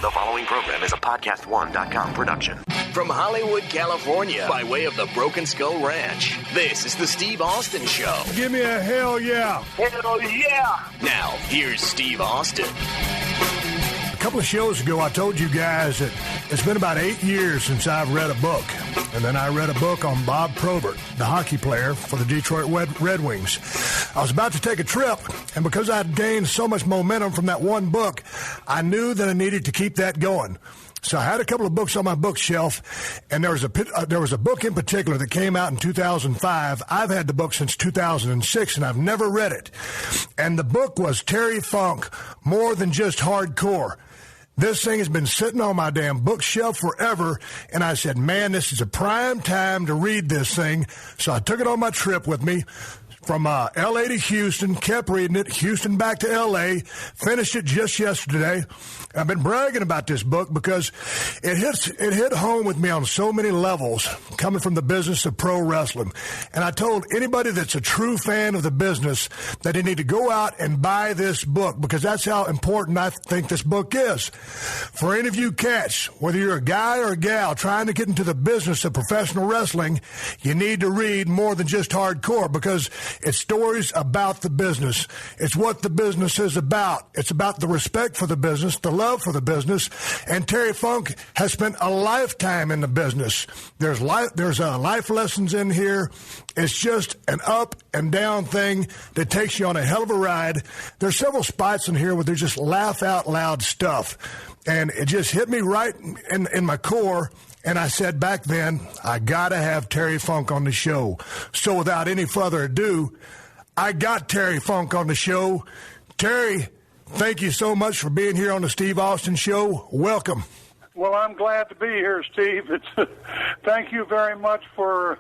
The following program is a PodcastOne.com production. From Hollywood, California, by way of the Broken Skull Ranch, this is the Steve Austin Show. Give me a hell yeah. Hell yeah. Now, here's Steve Austin. A couple of shows ago, I told you guys that it's been about 8 years since I've read a book. And then I read a book on Bob Probert, the hockey player for the Detroit Red Wings. I was about to take a trip, and because I'd gained so much momentum from that one book, I knew that I needed to keep that going. So I had a couple of books on my bookshelf, and there was a book in particular that came out in 2005. I've had the book since 2006, and I've never read it. And the book was Terry Funk, More Than Just Hardcore. This thing has been sitting on my damn bookshelf forever, and I said, man, this is a prime time to read this thing. So I took it on my trip with me from L.A. to Houston, kept reading it, Houston back to L.A., finished it just yesterday. I've been bragging about this book because it hit home with me on so many levels, coming from the business of pro wrestling. And I told anybody that's a true fan of the business that they need to go out and buy this book, because that's how important I think this book is. For any of you cats, whether you're a guy or a gal trying to get into the business of professional wrestling, you need to read More Than Just Hardcore, because it's stories about the business. It's what the business is about. It's about the respect for the business, the love for the business. And Terry Funk has spent a lifetime in the business. There's life lessons in here. It's just an up and down thing that takes you on a hell of a ride. There's several spots in here where there's just laugh out loud stuff. And it just hit me right in my core. And I said back then, I got to have Terry Funk on the show. So without any further ado, I got Terry Funk on the show. Terry, thank you so much for being here on the Steve Austin Show. Welcome. Well, I'm glad to be here, Steve. Thank you very much for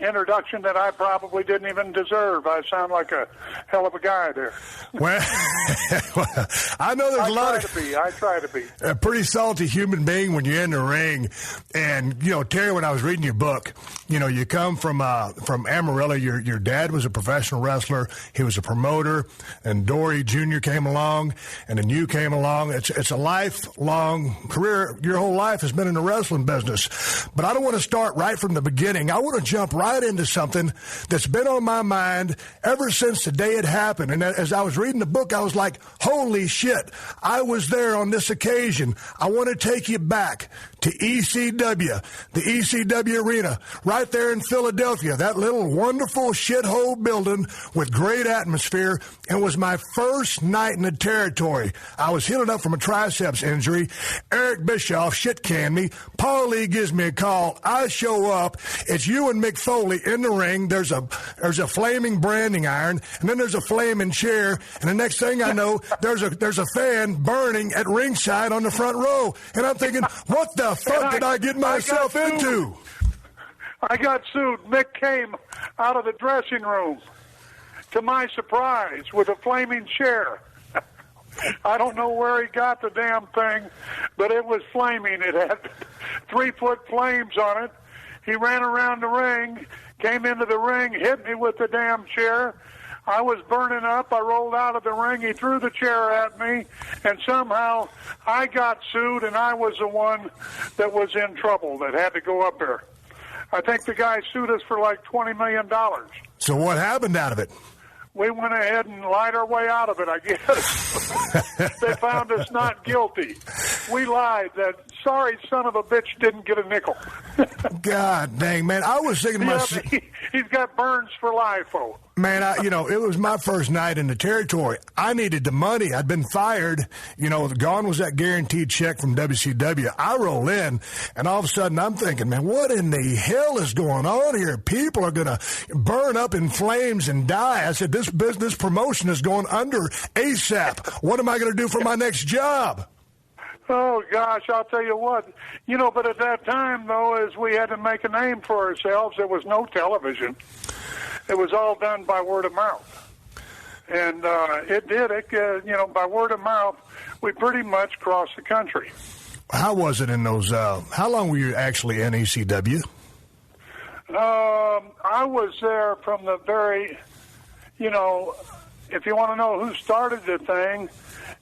introduction that I probably didn't even deserve. I sound like a hell of a guy there. Well, I know there's a lot of... I try to be. A pretty salty human being when you're in the ring. And, you know, Terry, when I was reading your book, you know, you come from Amarillo. Your dad was a professional wrestler. He was a promoter. And Dory Jr. came along. And then you came along. It's a lifelong career. Your whole life has been in the wrestling business. But I don't want to start right from the beginning. I want to jump right into something that's been on my mind ever since the day it happened. And as I was reading the book, I was like, holy shit, I was there on this occasion. I want to take you back to ECW, the ECW Arena, right there in Philadelphia, that little wonderful shithole building with great atmosphere. And it was my first night in the territory. I was healing up from a triceps injury. Eric Bischoff shit-canned me. Paul Lee gives me a call. I show up. It's you and Mick Foley in the ring. There's a flaming branding iron, and then there's a flaming chair, and the next thing I know, there's a fan burning at ringside on the front row. And I'm thinking, what the fuck did I get myself into? I got sued. Mick came out of the dressing room, to my surprise, with a flaming chair. I don't know where he got the damn thing, but it was flaming. It had 3-foot flames on it. He ran around the ring, came into the ring, hit me with the damn chair. I was burning up. I rolled out of the ring. He threw the chair at me, and somehow I got sued, and I was the one that was in trouble that had to go up there. I think the guy sued us for like $20 million. So what happened out of it? We went ahead and lied our way out of it, I guess. They found us not guilty. We lied. That sorry son of a bitch didn't get a nickel. God dang, man. I was thinking to myself... He's got burns for life, oh. Man, it was my first night in the territory. I needed the money. I'd been fired. You know, gone was that guaranteed check from WCW. I roll in, and all of a sudden I'm thinking, man, what in the hell is going on here? People are going to burn up in flames and die. I said, this business promotion is going under ASAP. What am I going to do for my next job? Oh, gosh, I'll tell you what. You know, but at that time, though, as we had to make a name for ourselves, there was no television. It was all done by word of mouth. And by word of mouth, we pretty much crossed the country. How was it in those, how long were you actually in ECW? I was there from the very, if you want to know who started the thing,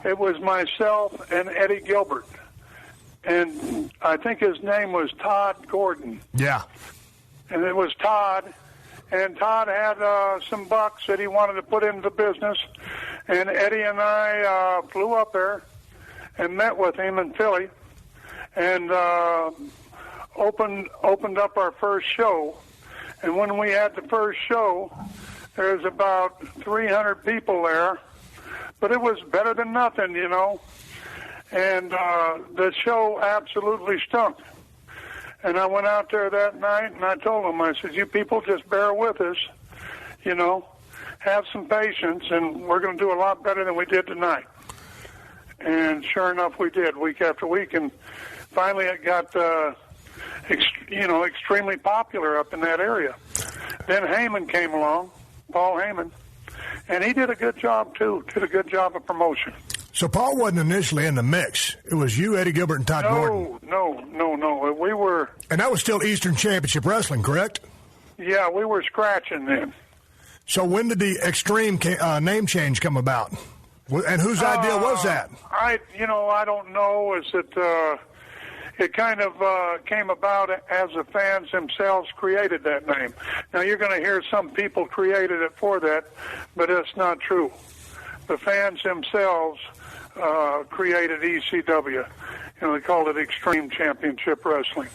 It was myself and Eddie Gilbert. And I think his name was Todd Gordon. Yeah. And it was Todd. And Todd had some bucks that he wanted to put into the business. And Eddie and I flew up there and met with him in Philly and opened up our first show. And when we had the first show, there was about 300 people there. But it was better than nothing, you know. And the show absolutely stunk. And I went out there that night, and I told them, I said, you people just bear with us, you know, have some patience, and we're going to do a lot better than we did tonight. And sure enough, we did, week after week. And finally it got, extremely popular up in that area. Then Heyman came along, Paul Heyman, and he did a good job, too, did a good job of promotion. So Paul wasn't initially in the mix. It was you, Eddie Gilbert, and Todd Gordon. No. We were... And that was still Eastern Championship Wrestling, correct? Yeah, we were scratching then. So when did the Extreme name change come about? And whose idea was that? I don't know. Is that it kind of came about as the fans themselves created that name. Now, you're going to hear some people created it for that, but it's not true. The fans themselves created ECW. They called it Extreme Championship Wrestling.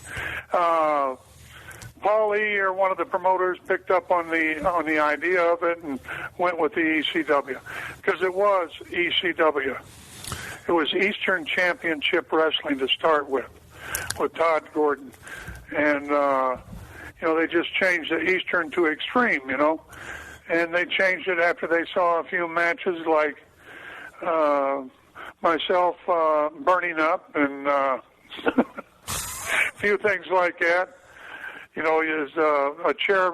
Paul E., or one of the promoters, picked up on the idea of it and went with the ECW, because it was ECW. It was Eastern Championship Wrestling to start with Todd Gordon, and they just changed the Eastern to Extreme, and they changed it after they saw a few matches like myself burning up and a few things like that. Is a chair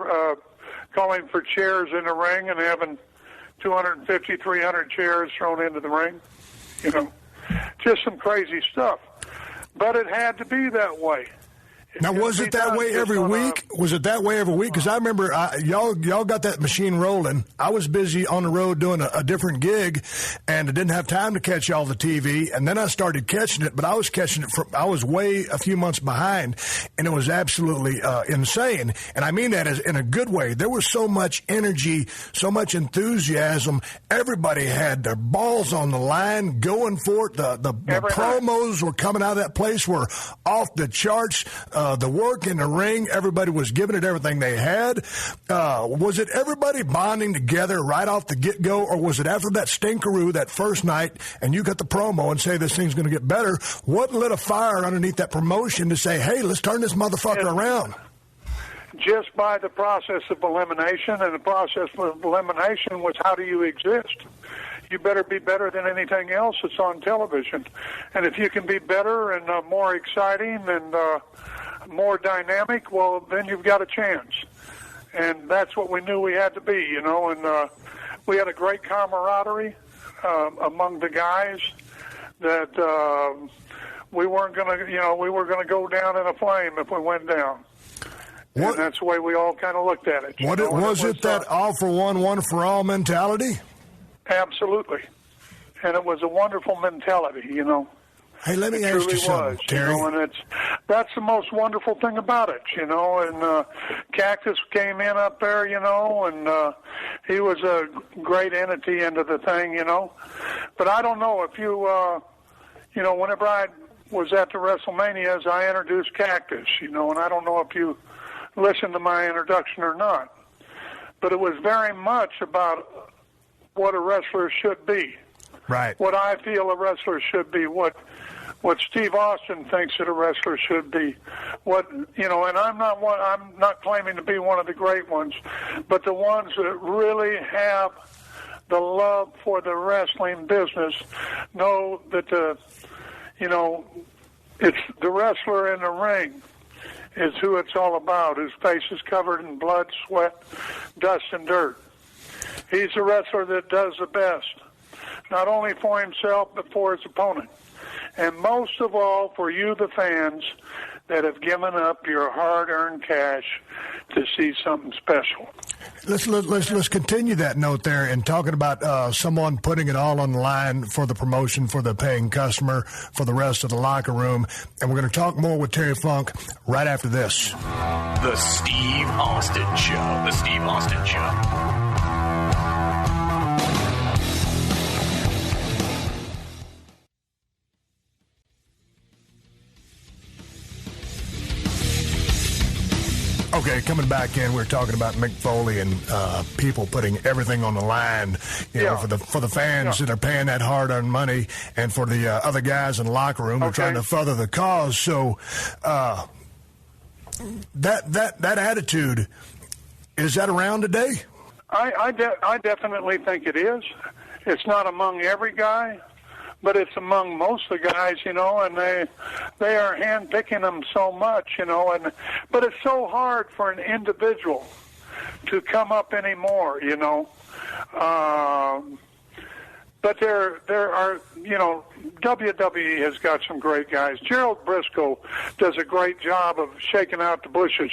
calling for chairs in the ring and having 250, 300 chairs thrown into the ring. Just some crazy stuff. But it had to be that way. Now, was it that way every week? Was it that way every week? Because I remember y'all got that machine rolling. I was busy on the road doing a different gig, and I didn't have time to catch all the TV. And then I started catching it, but I was catching it I was way a few months behind, and it was absolutely insane. And I mean that as in a good way. There was so much energy, so much enthusiasm. Everybody had their balls on the line, going for it. The promos were coming out of that place were off the charts. The work in the ring, everybody was giving it everything they had. Was it everybody bonding together right off the get-go, or was it after that stinkeroo that first night and you got the promo and say this thing's going to get better? What lit a fire underneath that promotion to say, hey, let's turn this motherfucker around? Just by the process of elimination, and the process of elimination was how do you exist? You better be better than anything else that's on television. And if you can be better and more exciting and more dynamic, well, then you've got a chance. And that's what we knew we had to be, and we had a great camaraderie among the guys that we weren't going to, we were going to go down in a flame if we went down. And that's the way we all kind of looked at it. Was it that all for one, one for all mentality? Absolutely. And it was a wonderful mentality, Hey, let me ask you something, Terry. And that's the most wonderful thing about it, And Cactus came in up there, and he was a great entity into the thing, But I don't know if you, whenever I was at the WrestleManias, I introduced Cactus, and I don't know if you listened to my introduction or not. But it was very much about what a wrestler should be. Right. What I feel a wrestler should be, what Steve Austin thinks that a wrestler should be, and I'm not claiming to be one of the great ones, but the ones that really have the love for the wrestling business know that it's the wrestler in the ring is who it's all about, whose face is covered in blood, sweat, dust, and dirt. He's a wrestler that does the best, not only for himself, but for his opponent. And most of all, for you, the fans, that have given up your hard-earned cash to see something special. Let's continue that note there and talking about someone putting it all on the line for the promotion, for the paying customer, for the rest of the locker room. And we're going to talk more with Terry Funk right after this. The Steve Austin Show. The Steve Austin Show. Okay, coming back in, we're talking about Mick Foley and people putting everything on the line, you know, for the fans that are paying that hard-earned money, and for the other guys in the locker room who are trying to further the cause. So that attitude, is that around today? I definitely think it is. It's not among every guy, but it's among most of the guys, you know, and they are handpicking them so much, you know, but it's so hard for an individual to come up anymore, you know. But there are, you know, WWE has got some great guys. Gerald Briscoe does a great job of shaking out the bushes,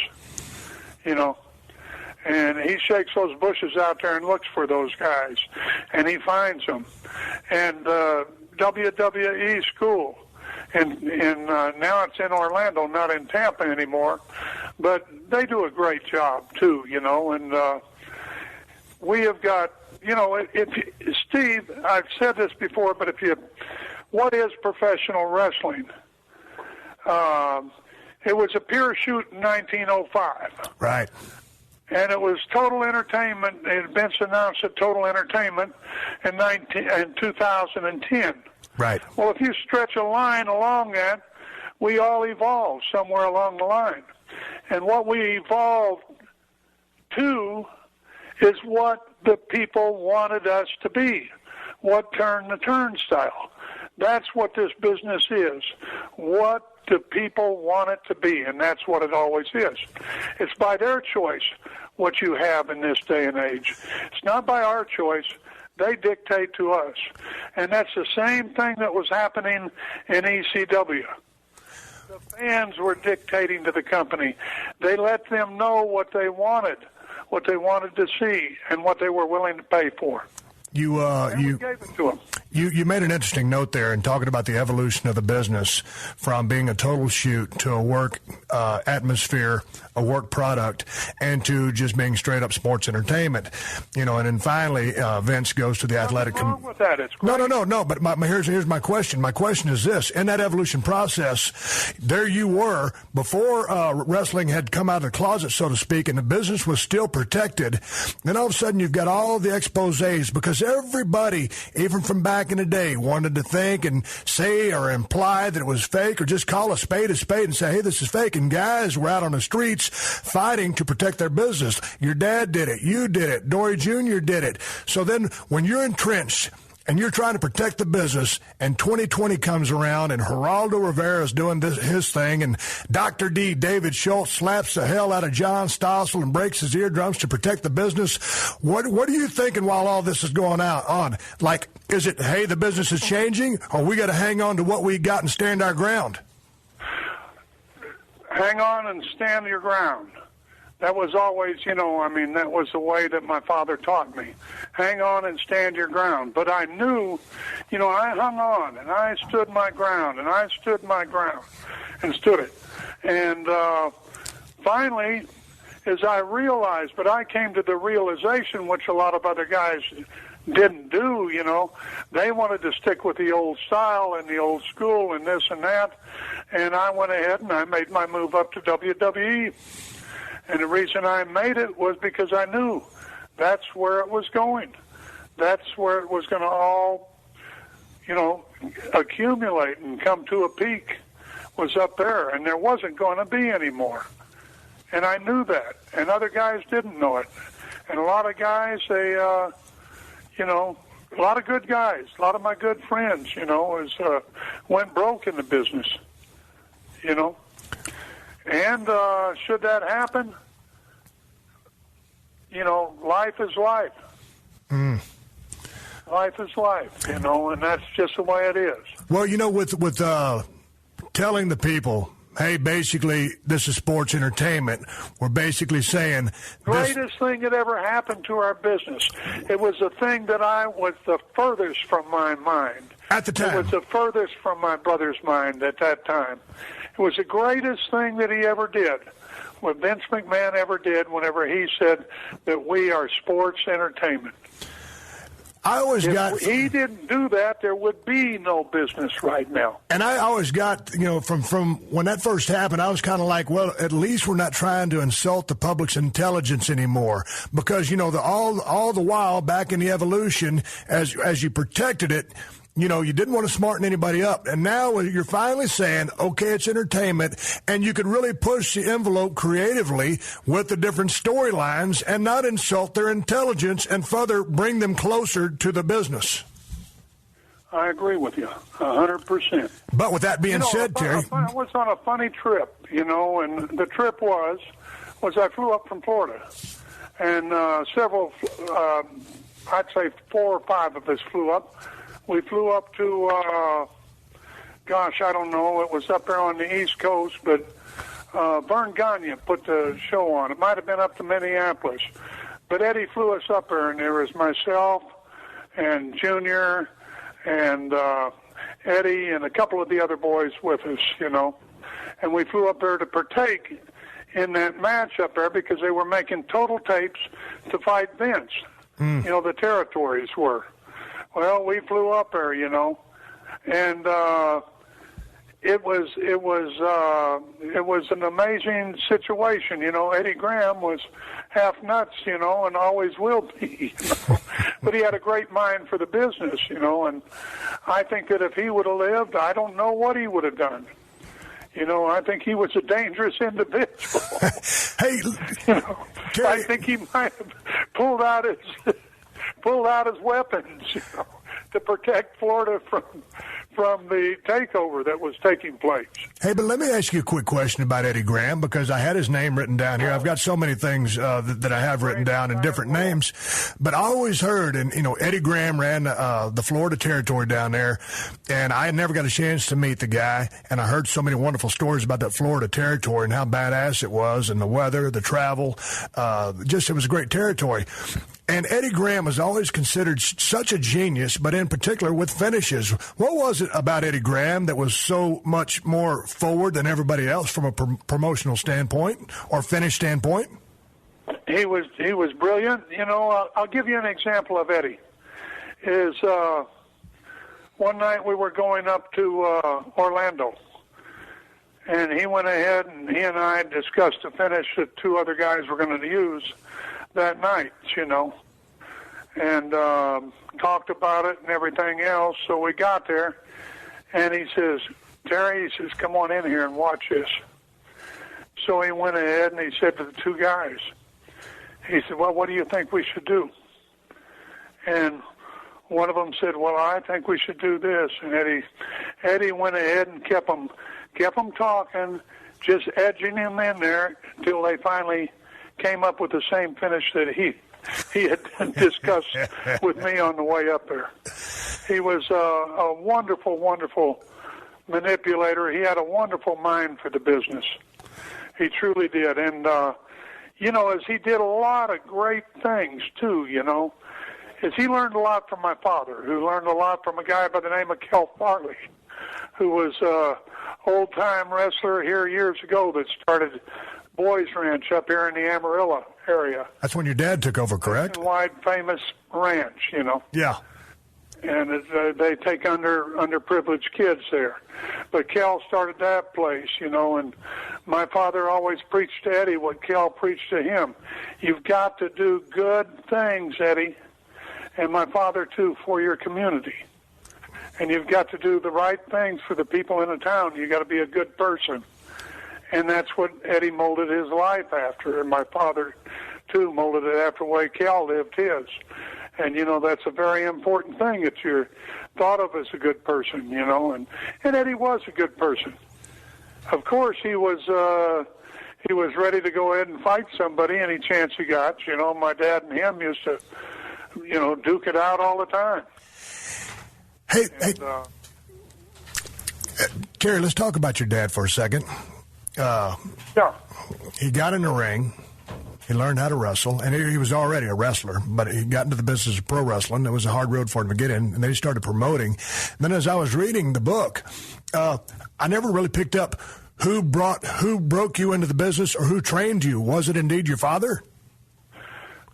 you know. And he shakes those bushes out there and looks for those guys, and he finds them. And WWE school, and now it's in Orlando, not in Tampa anymore, but they do a great job too, you know. And we have got, you know, Steve, I've said this before, but what is professional wrestling? It was a pure shoot in 1905. Right. And it was Total Entertainment. It had been announced at Total Entertainment in 2010. Right. Well, if you stretch a line along that, we all evolved somewhere along the line. And what we evolved to is what the people wanted us to be, what turned the turnstile. That's what this business is, what the people want it to be, and that's what it always is. It's by their choice what you have in this day and age. It's not by our choice. They dictate to us. And that's the same thing that was happening in ECW. The fans were dictating to the company. They let them know what they wanted to see, and what they were willing to pay for. You gave it to them. You made an interesting note there in talking about the evolution of the business from being a total shoot to a work atmosphere, a work product, and to just being straight up sports entertainment. You know, and then finally Vince goes to the athletic. What's wrong with that? It's great. No. But here's my question. My question is this: in that evolution process, there you were before wrestling had come out of the closet, so to speak, and the business was still protected. Then all of a sudden, you've got all the exposés because everybody, even from back in the day, wanted to think and say or imply that it was fake, or just call a spade and say, hey, this is fake. And guys were out on the streets fighting to protect their business. Your dad did it. You did it. Dory Jr. did it. So then when you're entrenched and you're trying to protect the business, and 2020 comes around, and Geraldo Rivera is doing his thing, and Dr. D, David Schultz, slaps the hell out of John Stossel and breaks his eardrums to protect the business. What are you thinking while all this is going on? Like, is it, hey, the business is changing, or we got to hang on to what we got and stand our ground? Hang on and stand your ground. That was always, that was the way that my father taught me. Hang on and stand your ground. But I knew, I hung on, and I stood my ground, and I stood my ground, and stood it. And finally, as I realized, but I came to the realization, which a lot of other guys didn't do, they wanted to stick with the old style and the old school and this and that. And I went ahead and I made my move up to WWE. And the reason I made it was because I knew that's where it was going. That's where it was going to all, accumulate and come to a peak, was up there. And there wasn't going to be any more. And I knew that. And other guys didn't know it. And a lot of guys, they, a lot of good guys, a lot of my good friends, went broke in the business, And should that happen, life is life. Life is life, and that's just the way it is. Well, with telling the people, hey, basically, this is sports entertainment. We're basically saying greatest thing that ever happened to our business. It was the thing that I was the furthest from my mind. At the time. It was the furthest from my brother's mind at that time. It was the greatest thing that he ever did. What Vince McMahon ever did whenever he said that we are sports entertainment. If he didn't do that, there would be no business right now. And I always got, from when that first happened, I was kind of like, well, at least we're not trying to insult the public's intelligence anymore. Because, all the while back in the evolution, as you protected it, you didn't want to smarten anybody up. And now you're finally saying, okay, it's entertainment, and you could really push the envelope creatively with the different storylines and not insult their intelligence and further bring them closer to the business. I agree with you 100%. But with that being said, Terry, I was on a funny trip, and the trip was I flew up from Florida, and several, I'd say 4 or 5 of us flew up. We flew up to, I don't know, it was up there on the East Coast, but Vern Gagne put the show on. It might have been up to Minneapolis. But Eddie flew us up there, and there was myself and Junior and Eddie and a couple of the other boys with us, And we flew up there to partake in that match up there because they were making total tapes to fight Vince. The territories were. Well, we flew up there, and it was an amazing situation. Eddie Graham was half nuts, and always will be. But he had a great mind for the business, and I think that if he would have lived, I don't know what he would have done. I think he was a dangerous individual. Hey, I think he might have pulled out his weapons, to protect Florida from the takeover that was taking place. Hey, but let me ask you a quick question about Eddie Graham, because I had his name written down here. I've got so many things that I have written down in different names, but I always heard, and Eddie Graham ran the Florida territory down there, and I had never got a chance to meet the guy, and I heard so many wonderful stories about that Florida territory and how badass it was, and the weather, the travel, it was a great territory. And Eddie Graham was always considered such a genius, but in particular with finishes. What was it about Eddie Graham that was so much more forward than everybody else from a promotional standpoint or finish standpoint? He was brilliant. I'll give you an example of Eddie. One night we were going up to Orlando, and he went ahead and he and I discussed a finish that 2 other guys were going to use that night, and talked about it and everything else. So we got there, and he says, Terry, come on in here and watch this. So he went ahead and he said to the 2 guys, he said, well, what do you think we should do? And one of them said, well, I think we should do this. And Eddie went ahead and kept them talking, just edging him in there until they finally came up with the same finish that he had discussed with me on the way up there. He was a wonderful, wonderful manipulator. He had a wonderful mind for the business. He truly did. And, as he did a lot of great things, too, as he learned a lot from my father, who learned a lot from a guy by the name of Kel Farley, who was an old-time wrestler here years ago that started Boys Ranch up here in the Amarillo area. That's when your dad took over, correct? Wide famous ranch, Yeah. And they take underprivileged kids there. But Kel started that place, and my father always preached to Eddie what Kel preached to him. You've got to do good things, Eddie, and my father too, for your community. And you've got to do the right things for the people in the town. You've got to be a good person. And that's what Eddie molded his life after, and my father, too, molded it after the way Cal lived his. And, that's a very important thing, that you're thought of as a good person, and Eddie was a good person. Of course, he was ready to go ahead and fight somebody any chance he got. My dad and him used to, duke it out all the time. Hey, Terry, let's talk about your dad for a second. he got in the ring. He learned how to wrestle, and he was already a wrestler, but he got into the business of pro wrestling. It was a hard road for him to get in, and then he started promoting. And then as I was reading the book, I never really picked up who broke you into the business or who trained you. Was it indeed your father?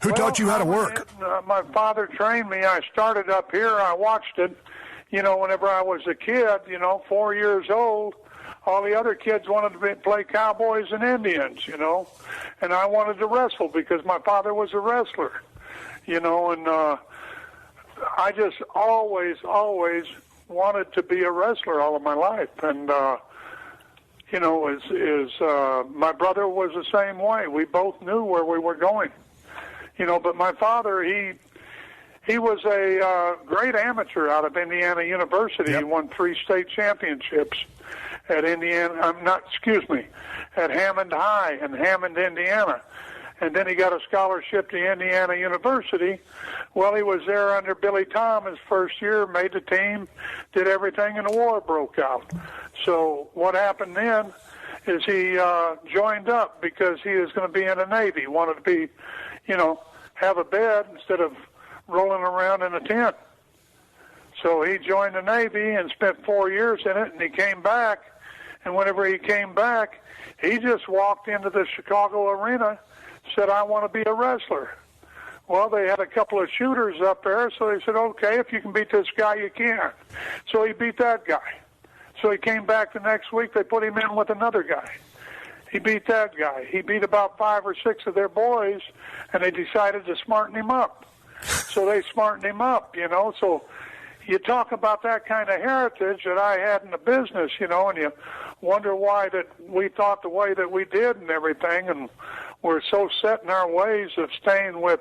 Who taught you how to work? My father trained me. I started up here. I watched it, whenever I was a kid, 4 years old. All the other kids wanted to play cowboys and Indians, and I wanted to wrestle because my father was a wrestler, and I just always wanted to be a wrestler all of my life. And, my brother was the same way. We both knew where we were going, but my father, he was a great amateur out of Indiana University. Yep. He won 3 state championships at Hammond High in Hammond, Indiana. And then he got a scholarship to Indiana University. Well, he was there under Billy Tom his first year, made the team, did everything, and the war broke out. So what happened then is he joined up because he was going to be in the Navy. He wanted to be, have a bed instead of rolling around in a tent. So he joined the Navy and spent 4 years in it, and he came back. And whenever he came back, he just walked into the Chicago arena, said, I want to be a wrestler. Well, they had a couple of shooters up there, so they said, okay, if you can beat this guy, you can. So he beat that guy. So he came back the next week. They put him in with another guy. He beat that guy. He beat about 5 or 6 of their boys, and they decided to smarten him up. So they smartened him up, So you talk about that kind of heritage that I had in the business, and you wonder why that we thought the way that we did and everything, and we're so set in our ways of staying with,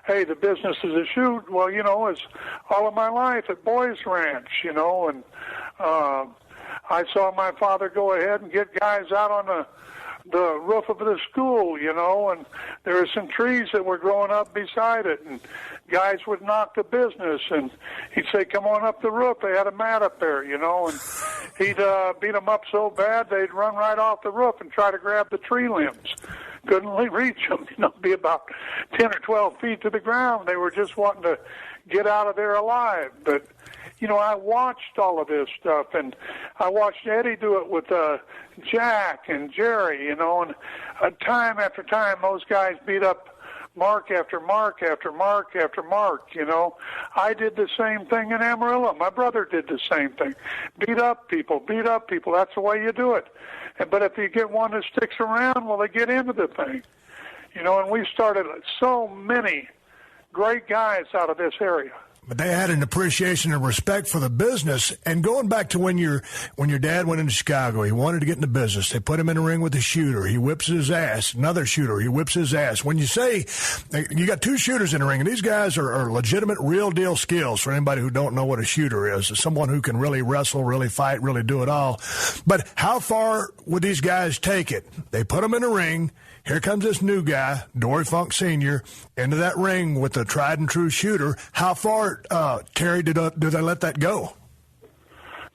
hey, the business is a shoot. Well, it's all of my life at Boys Ranch, and I saw my father go ahead and get guys out on the roof of the school, and there were some trees that were growing up beside it, and guys would knock the business, and he'd say, come on up the roof. They had a mat up there, and he'd beat them up so bad they'd run right off the roof and try to grab the tree limbs. Couldn't reach them, be about 10 or 12 feet to the ground. They were just wanting to get out of there alive. But, I watched all of this stuff, and I watched Eddie do it with Jack and Jerry, and time after time, those guys beat up mark after mark after mark after mark, I did the same thing in Amarillo. My brother did the same thing. Beat up people. That's the way you do it. But if you get one that sticks around, well, they get into the thing. And we started so many great guys out of this area. But they had an appreciation and respect for the business. And going back to when your dad went into Chicago, he wanted to get into business. They put him in the ring with a shooter. He whips his ass. Another shooter. He whips his ass. When you say you got 2 shooters in the ring, and these guys are legitimate, real deal skills for anybody who don't know what a shooter is. Someone who can really wrestle, really fight, really do it all. But how far would these guys take it? They put them in the ring. Here comes this new guy, Dory Funk Sr., into that ring with a tried-and-true shooter. How far, Terry, do they let that go?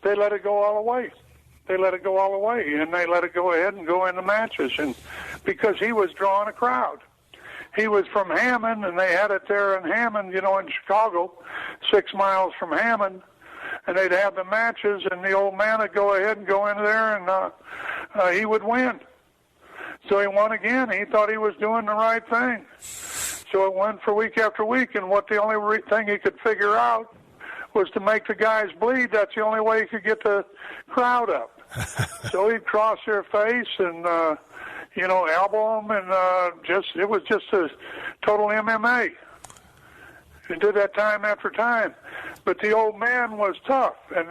They let it go all the way. And they let it go ahead and go into matches, and because he was drawing a crowd. He was from Hammond, and they had it there in Hammond, in Chicago, 6 miles from Hammond, and they'd have the matches, and the old man would go ahead and go in there, and he would win. So he won again. He thought he was doing the right thing. So it went for week after week, and the only thing he could figure out was to make the guys bleed. That's the only way he could get the crowd up. So he'd cross their face and, elbow them, and it was just a total MMA. He did that time after time. But the old man was tough, and,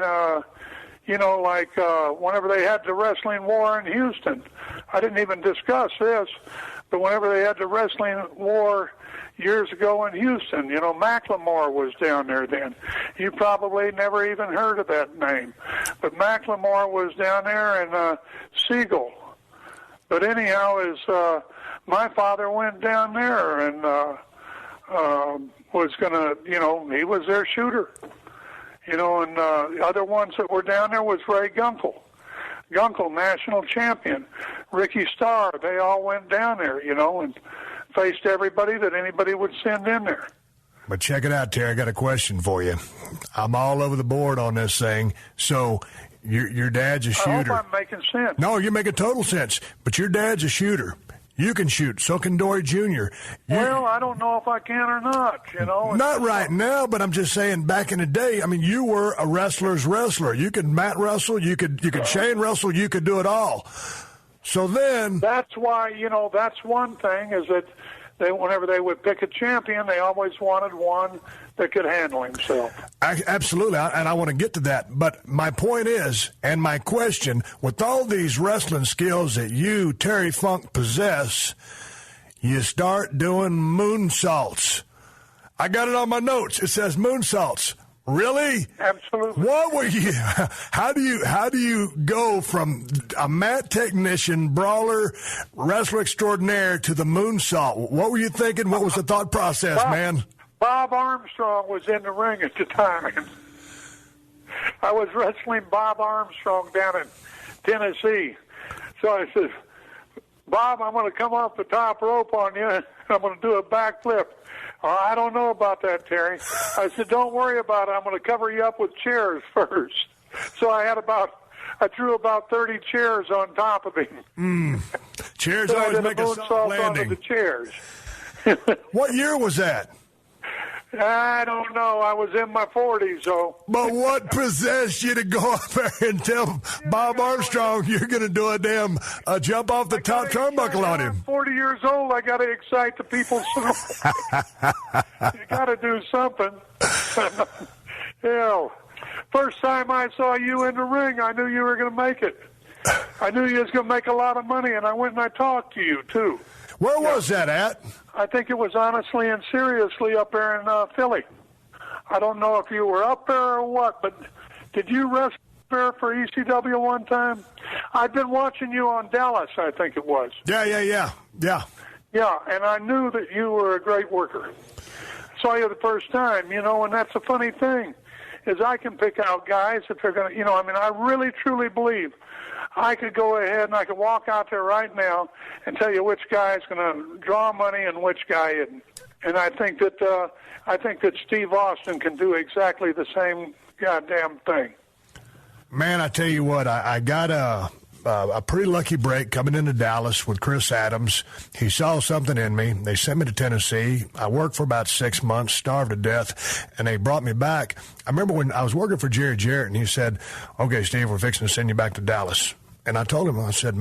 whenever they had the wrestling war in Houston, I didn't even discuss this, but whenever they had the wrestling war years ago in Houston, Macklemore was down there then. You probably never even heard of that name. But Macklemore was down there, and Siegel. But anyhow, my father went down there and was going to, he was their shooter. And the other ones that were down there was Ray Gunkel. Gunkel, national champion, Ricky Starr. They all went down there, and faced everybody that anybody would send in there. But check it out, Terry. I got a question for you. I'm all over the board on this thing. So your dad's a shooter. I hope I'm making sense. No, you're making total sense. But your dad's a shooter. You can shoot. So can Dory Jr. Well, I don't know if I can or not, Not right now, but I'm just saying back in the day, I mean, you were a wrestler's wrestler. You could mat wrestle. You could chain wrestle. You could do it all. So then... That's why, that's one thing is that whenever they would pick a champion, they always wanted one that could handle himself. Absolutely, and I want to get to that. But my point is, and my question, with all these wrestling skills that you, Terry Funk, possess, you start doing moonsaults. I got it on my notes. It says moonsaults. Really? Absolutely. What were you? How do you go from a mat technician, brawler, wrestler extraordinaire to the moonsault? What were you thinking? What was the thought process, man? Bob Armstrong was in the ring at the time. I was wrestling Bob Armstrong down in Tennessee. So I said, Bob, I'm going to come off the top rope on you. I'm going to do a backflip. I don't know about that, Terry. I said, don't worry about it. I'm going to cover you up with chairs first. So I threw about 30 chairs on top of him. Chairs so always I did make a soft landing. onto the chairs. What year was that? I don't know. I was in my 40s, so. But what possessed you to go up there and tell Bob Armstrong you're going to do a damn jump off the top turnbuckle on him? I'm 40 years old. I got to excite the people. You got to do something. First time I saw you in the ring, I knew you were going to make it. I knew you was going to make a lot of money, and I went and I talked to you, too. Where was that at? I think it was honestly and seriously up there in Philly. I don't know if you were up there or what, but did you wrestle there for ECW one time? I've been watching you on Dallas, I think it was. Yeah. Yeah, and I knew that you were a great worker. Saw you the first time, and that's a funny thing, is I can pick out guys if they're going to, I really, truly believe I could go ahead and I could walk out there right now and tell you which guy is going to draw money and which guy isn't. And I think that Steve Austin can do exactly the same goddamn thing. Man, I tell you what, I got a pretty lucky break coming into Dallas with Chris Adams. He saw something in me. They sent me to Tennessee. I worked for about 6 months, starved to death, and they brought me back. I remember when I was working for Jerry Jarrett, and he said, okay, Steve, we're fixing to send you back to Dallas. And I told him, I said,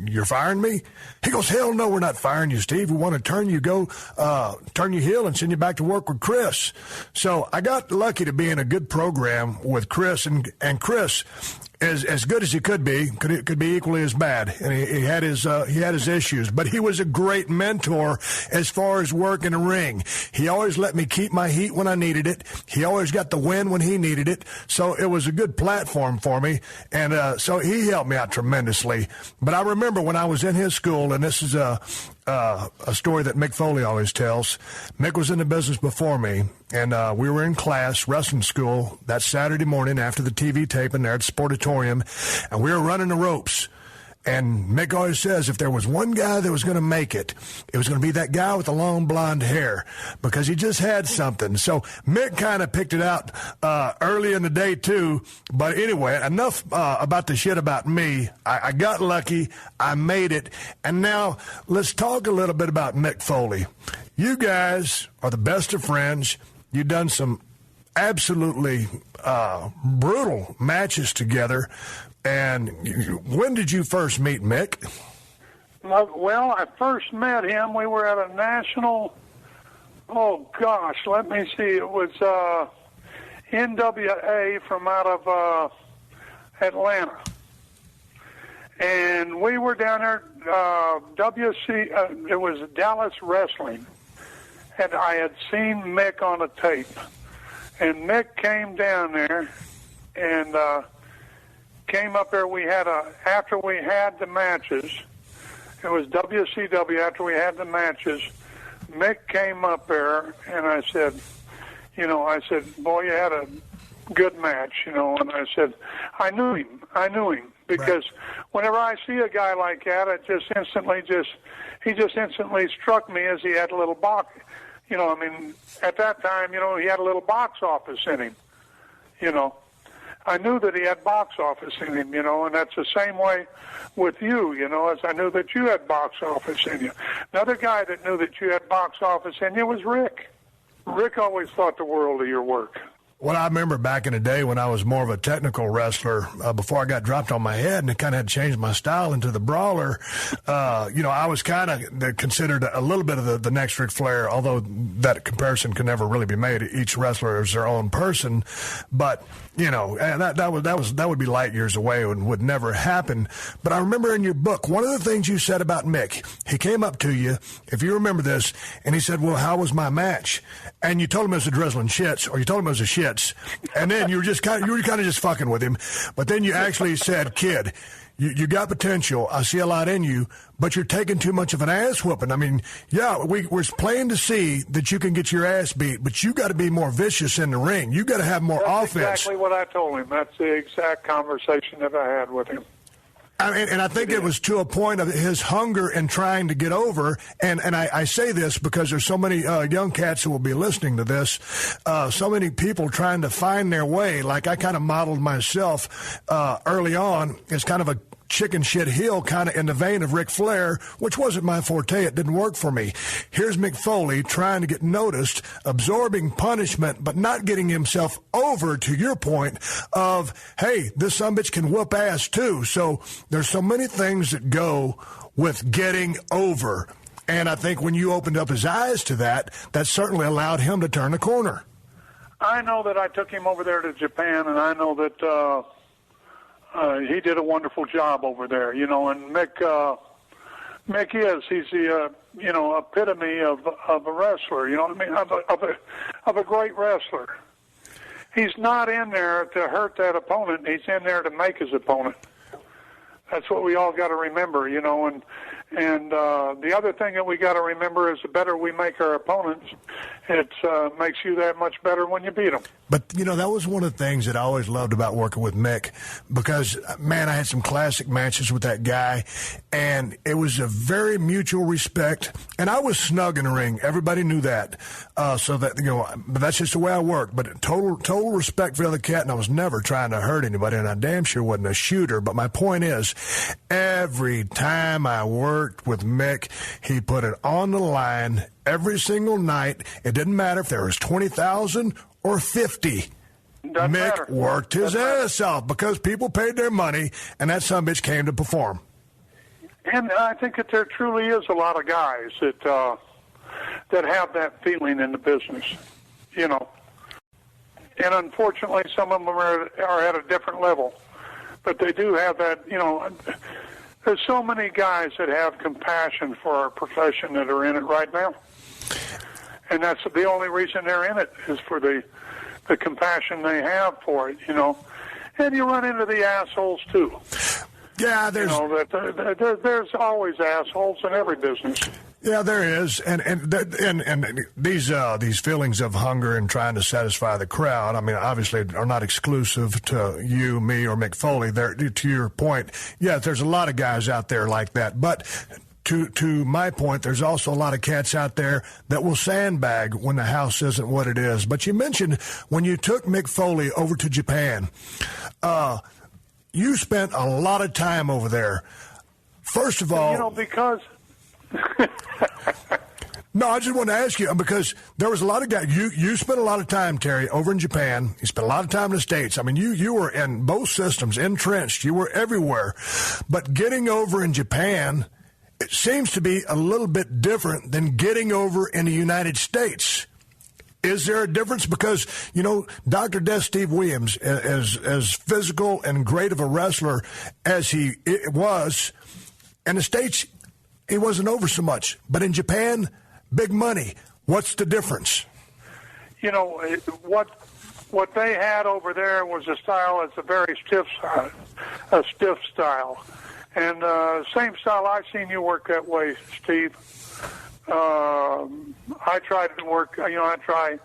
you're firing me? He goes, hell no, we're not firing you, Steve. We want to turn you heel and send you back to work with Chris. So I got lucky to be in a good program with Chris, and Chris, as good as he could be equally as bad, and he had his issues, but he was a great mentor as far as work in the ring. He always let me keep my heat when I needed it. He always got the win when he needed it, so it was a good platform for me, and so he helped me out tremendously. But I remember when I was in his school, and this is a story that Mick Foley always tells. Mick was in the business before me, and we were in class, wrestling school, that Saturday morning after the TV taping there at the Sportatorium, and we were running the ropes. And Mick always says if there was one guy that was going to make it, it was going to be that guy with the long blonde hair, because he just had something. So Mick kind of picked it out early in the day, too. But anyway, enough about the shit about me. I got lucky. I made it. And now let's talk a little bit about Mick Foley. You guys are the best of friends. You've done some absolutely brutal matches together. And when did you first meet Mick? Well, I first met him. We were at a national, let me see. It was NWA from out of Atlanta. And we were down there, it was Dallas Wrestling. And I had seen Mick on a tape. And Mick came down there and came up there. After we had the matches, it was WCW. After we had the matches, Mick came up there, and I said, boy, you had a good match, and I said, I knew him because whenever I see a guy like that, it just instantly struck me as he had a little box. You know, I mean, at that time, you know, he had a little box office in him. You know, I knew that he had box office in him, you know, and that's the same way with you, you know, as I knew that you had box office in you. Another guy that knew that you had box office in you was Rick. Rick always thought the world of your work. Well, I remember back in the day when I was more of a technical wrestler, before I got dropped on my head, and it kind of had changed my style into the brawler. You know, I was kind of considered a little bit of the next Ric Flair, although that comparison can never really be made. Each wrestler is their own person, but you know, that would be light years away and would never happen. But I remember in your book, one of the things you said about Mick, he came up to you, if you remember this, and he said, "Well, how was my match?" And you told him it was a drizzling shits, or you told him it was a shits, and then you were kind of just fucking with him. But then you actually said, "Kid, you got potential. I see a lot in you, but you're taking too much of an ass whooping. I mean, yeah, we're plain to see that you can get your ass beat, but you got to be more vicious in the ring. You got to have more offense." That's exactly what I told him. That's the exact conversation that I had with him. And I think it was to a point of his hunger and trying to get over. And I say this because there's so many young cats who will be listening to this. So many people trying to find their way. Like I kind of modeled myself early on as kind of a chicken shit heel, kind of in the vein of Ric Flair, which wasn't my forte. It didn't work for me. Here's Mick Foley trying to get noticed, absorbing punishment, but not getting himself over, to your point of, hey, this sumbitch can whoop ass too. So there's so many things that go with getting over. And I think when you opened up his eyes to that, that certainly allowed him to turn the corner. I know that I took him over there to Japan, and I know that he did a wonderful job over there, you know, and Mick he's the, you know, epitome of a wrestler, you know what I mean, of a great wrestler. He's not in there to hurt that opponent. He's in there to make his opponent. That's what we all got to remember, you know, and the other thing that we got to remember is the better we make our opponents, it makes you that much better when you beat them. But, you know, that was one of the things that I always loved about working with Mick because, man, I had some classic matches with that guy, and it was a very mutual respect, and I was snug in the ring. Everybody knew that. So that, you know, but that's just the way I work. But total respect for the other cat, and I was never trying to hurt anybody, and I damn sure wasn't a shooter. But my point is, every time I worked with Mick, he put it on the line every single night. It didn't matter if there was 20,000 or 50. Mick worked his ass off because people paid their money, and that sumbitch came to perform. And I think that there truly is a lot of guys that have that feeling in the business, you know. And unfortunately, some of them are at a different level. But they do have that, you know. There's so many guys that have compassion for our profession that are in it right now. And that's the only reason they're in it is for the compassion they have for it, you know. And you run into the assholes, too. Yeah, there's... You know, there's always assholes in every business. Yeah, there is, and these feelings of hunger and trying to satisfy the crowd, I mean, obviously are not exclusive to you, me, or Mick Foley. They're, to your point, yeah, there's a lot of guys out there like that, but to my point, there's also a lot of cats out there that will sandbag when the house isn't what it is. But you mentioned when you took Mick Foley over to Japan, you spent a lot of time over there. First of all, you know, because. No, I just want to ask you, because there was a lot of guys. You spent a lot of time, Terry, over in Japan. You spent a lot of time in the States. I mean, you were in both systems, entrenched. You were everywhere. But getting over in Japan, it seems to be a little bit different than getting over in the United States. Is there a difference? Because, you know, Dr. Death Steve Williams, as physical and great of a wrestler as he was, in the States, he wasn't over so much. But in Japan, big money. What's the difference? You know, what they had over there was a style that's a very stiff style. And same style I've seen you work that way, Steve. I try to work, you know, I try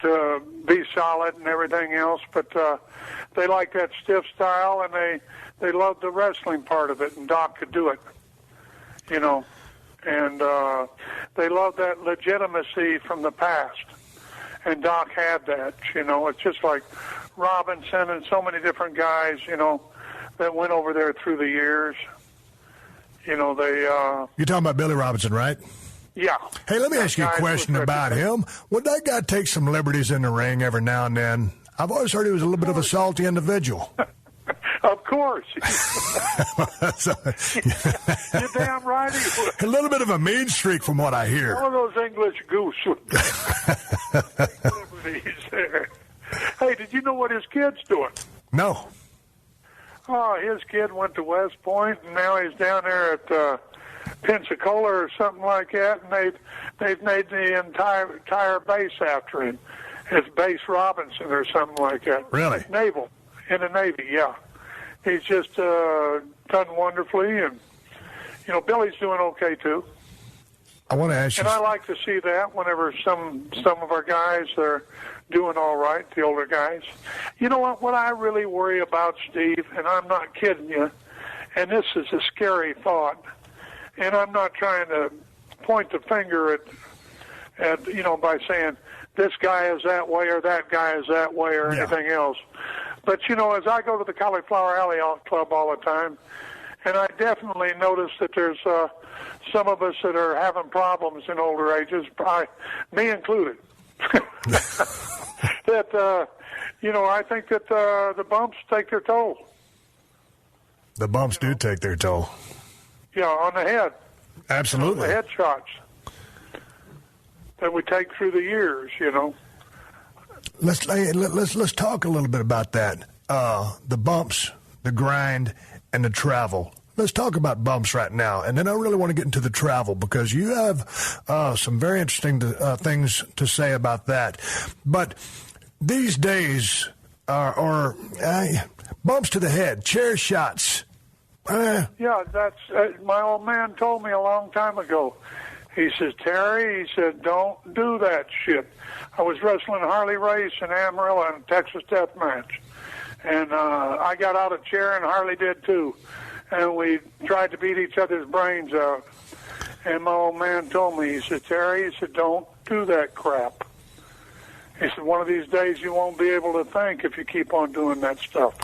to be solid and everything else, but they like that stiff style, and they love the wrestling part of it, and Doc could do it, you know. And they love that legitimacy from the past, and Doc had that, you know. It's just like Robinson and so many different guys, you know, that went over there through the years. You know, they... You're talking about Billy Robinson, right? Yeah. Hey, let me ask you a question about him. Would that guy take some liberties in the ring every now and then? I've always heard he was a little bit of a salty individual. Of course. You're damn right he would. A little bit of a mean streak from what I hear. One of those English goose liberties there. Hey, did you know what his kid's doing? No. Oh, his kid went to West Point, and now he's down there at Pensacola or something like that, and they've made the entire base after him. It's Base Robinson or something like that. Really? Naval, in the Navy, yeah. He's just done wonderfully, and, you know, Billy's doing okay, too. I want to ask you... And I like to see that whenever some of our guys are doing all right, the older guys. You know what I really worry about, Steve, and I'm not kidding you, and this is a scary thought, and I'm not trying to point the finger at you know, by saying this guy is that way or that guy is that way or anything else. But, you know, as I go to the Cauliflower Alley Club all the time, and I definitely notice that there's some of us that are having problems in older ages, me included, that, you know, I think that the bumps take their toll. The bumps do take their toll. Yeah, on the head. Absolutely. You know, the head shots that we take through the years, you know. Let's talk a little bit about that. The bumps, the grind, and the travel. Let's talk about bumps right now, and then I really want to get into the travel because you have some very interesting things to say about that. But these days are bumps to the head, chair shots. Yeah, that's my old man told me a long time ago. He says, Terry, he said, don't do that shit. I was wrestling Harley Race in Amarillo in a Texas death match. And I got out of a chair, and Harley did too. And we tried to beat each other's brains out. And my old man told me, he said, Terry, he said, don't do that crap. He said, one of these days you won't be able to think if you keep on doing that stuff.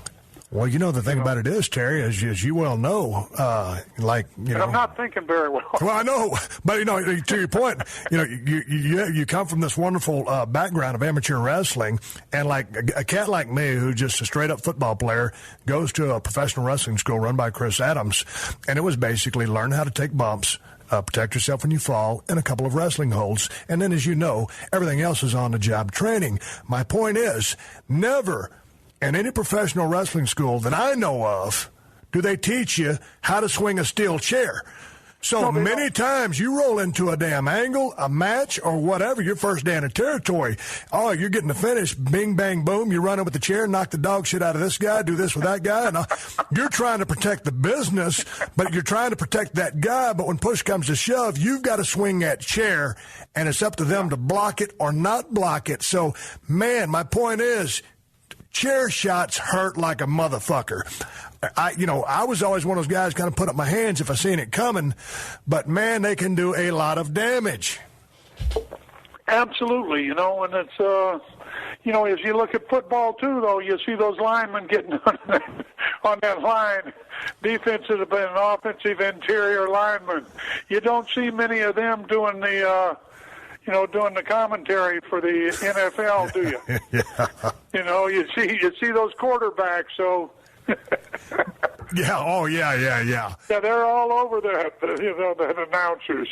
Well, you know, the thing about it is, Terry, as you well know, And I'm not thinking very well. Well, I know, but, you know, to your point, you know, you come from this wonderful background of amateur wrestling, and like a cat like me, who's just a straight-up football player, goes to a professional wrestling school run by Chris Adams, and it was basically learn how to take bumps, protect yourself when you fall, and a couple of wrestling holds. And then, as you know, everything else is on-the-job training. My point is, never in any professional wrestling school that I know of do they teach you how to swing a steel chair. So many times you roll into a damn angle, a match, or whatever, your first day in a territory. Oh, you're getting the finish. Bing, bang, boom. You run in with the chair, knock the dog shit out of this guy, do this with that guy. And you're trying to protect the business, but you're trying to protect that guy. But when push comes to shove, you've got to swing that chair, and it's up to them to block it or not block it. So, man, my point is, chair shots hurt like a motherfucker. I was always one of those guys kind of put up my hands if I seen it coming, but, man, they can do a lot of damage. Absolutely, you know, and it's, you know, as you look at football, too, though, you see those linemen getting on that line, defensive and offensive interior linemen. You don't see many of them doing the, doing the commentary for the NFL, do you? Yeah. You know, you see those quarterbacks, so... Yeah, oh, yeah. Yeah, they're all over that, the announcers.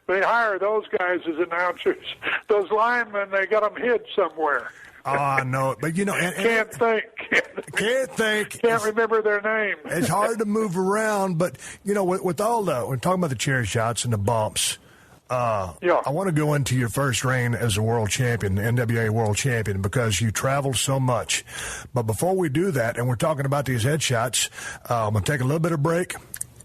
They hire those guys as announcers. Those linemen, they got them hid somewhere. Oh, no, but, you know... Can't think. Can't remember their name. It's hard to move around, but, you know, with all the... We're talking about the chair shots and the bumps. I want to go into your first reign as a world champion, NWA world champion, because you traveled so much. But before we do that, and we're talking about these headshots, I'm going to take a little bit of break, and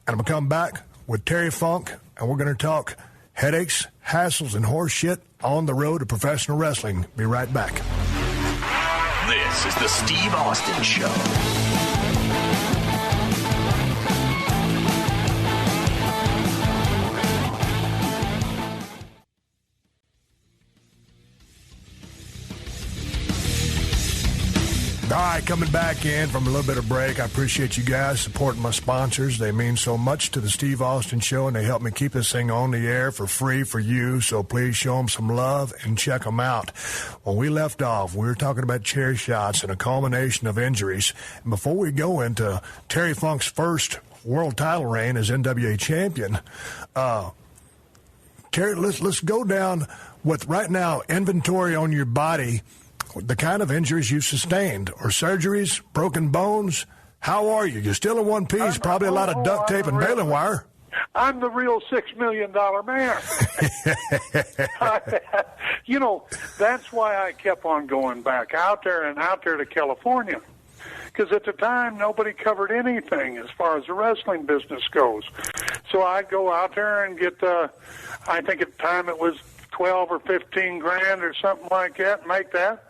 I'm going to come back with Terry Funk, and we're going to talk headaches, hassles, and horse shit on the road to professional wrestling. Be right back. This is the Steve Austin Show. All right, coming back in from a little bit of break. I appreciate you guys supporting my sponsors. They mean so much to the Steve Austin Show, and they help me keep this thing on the air for free for you. So please show them some love and check them out. When we left off, we were talking about chair shots and a culmination of injuries. And before we go into Terry Funk's first world title reign as NWA champion, Terry, let's go down with right now inventory on your body. The kind of injuries you've sustained, or surgeries, broken bones. How are you? You're still in one piece, probably a lot of duct tape and baling wire. I'm the real $6 million man. That's why I kept on going back out there to California. Because at the time, nobody covered anything as far as the wrestling business goes. So I'd go out there and get, I think at the time it was 12 or 15 grand or something like that, make that.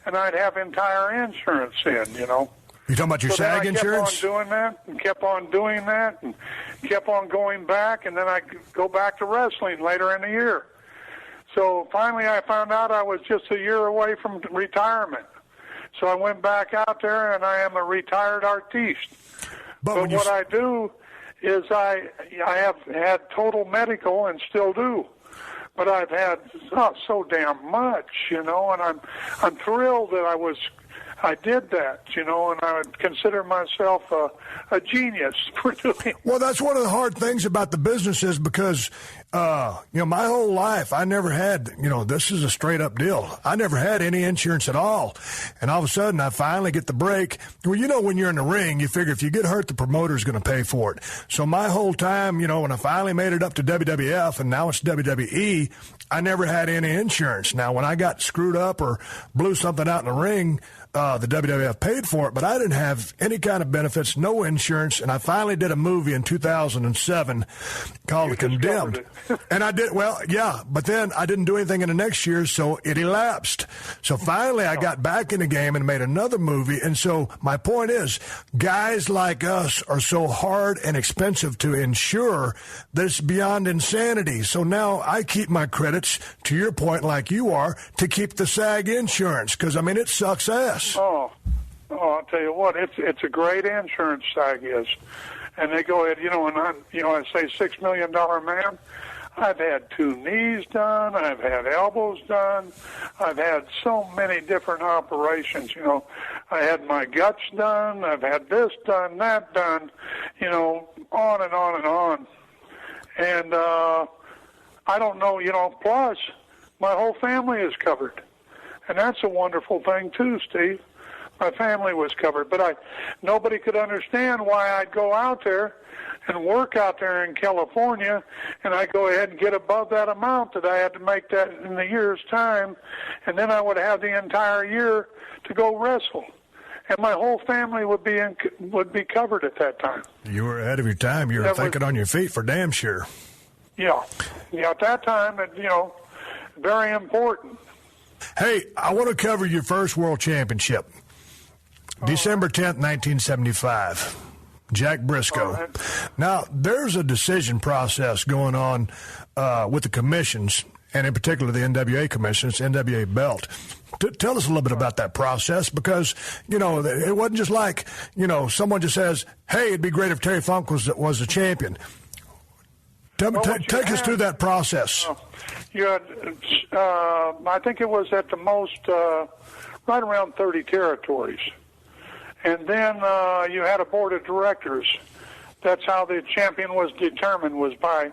And I'd have entire insurance in, You talking about your SAG insurance? Kept on doing that, and kept on going back, and then I go back to wrestling later in the year. So finally I found out I was just a year away from retirement. So I went back out there, and I am a retired artiste. But what I do is I have had total medical and still do. But I've had so damn much, and I'm thrilled that I did that, and I would consider myself a genius for doing it. Well, that's one of the hard things about the business is because, my whole life I never had, this is a straight up deal. I never had any insurance at all. And all of a sudden I finally get the break. Well, when you're in the ring, you figure if you get hurt, the promoter's going to pay for it. So my whole time, when I finally made it up to WWF and now it's WWE, I never had any insurance. Now, when I got screwed up or blew something out in the ring, the WWF paid for it, but I didn't have any kind of benefits, no insurance, and I finally did a movie in 2007 called Condemned. And I did, but then I didn't do anything in the next year, so it elapsed. So finally I got back in the game and made another movie, and so my point is, guys like us are so hard and expensive to insure that it's beyond insanity. So now I keep my credits, to your point, like you are, to keep the SAG insurance, because, it sucks ass. Oh, I'll tell you what, it's a great insurance, SAG is. And they go ahead, I say $6 million man. I've had 2 knees done. I've had elbows done. I've had so many different operations. I had my guts done. I've had this done, that done, on and on and on. And I don't know, plus my whole family is covered. And that's a wonderful thing, too, Steve. My family was covered. But nobody could understand why I'd go out there and work out there in California, and I go ahead and get above that amount that I had to make that in the year's time, and then I would have the entire year to go wrestle. And my whole family would be covered at that time. You were ahead of your time. You were thinking on your feet for damn sure. Yeah, at that time, very important. Hey, I want to cover your first world championship. December 10th, 1975. Jack Briscoe. Now, there's a decision process going on with the commissions, and in particular the NWA commissions, NWA belt. Tell us a little bit about that process, because, it wasn't just like, someone just says, hey, it'd be great if Terry Funk was the champion. Take us through that process. You had, I think it was at the most right around 30 territories. And then you had a board of directors. That's how the champion was determined, was by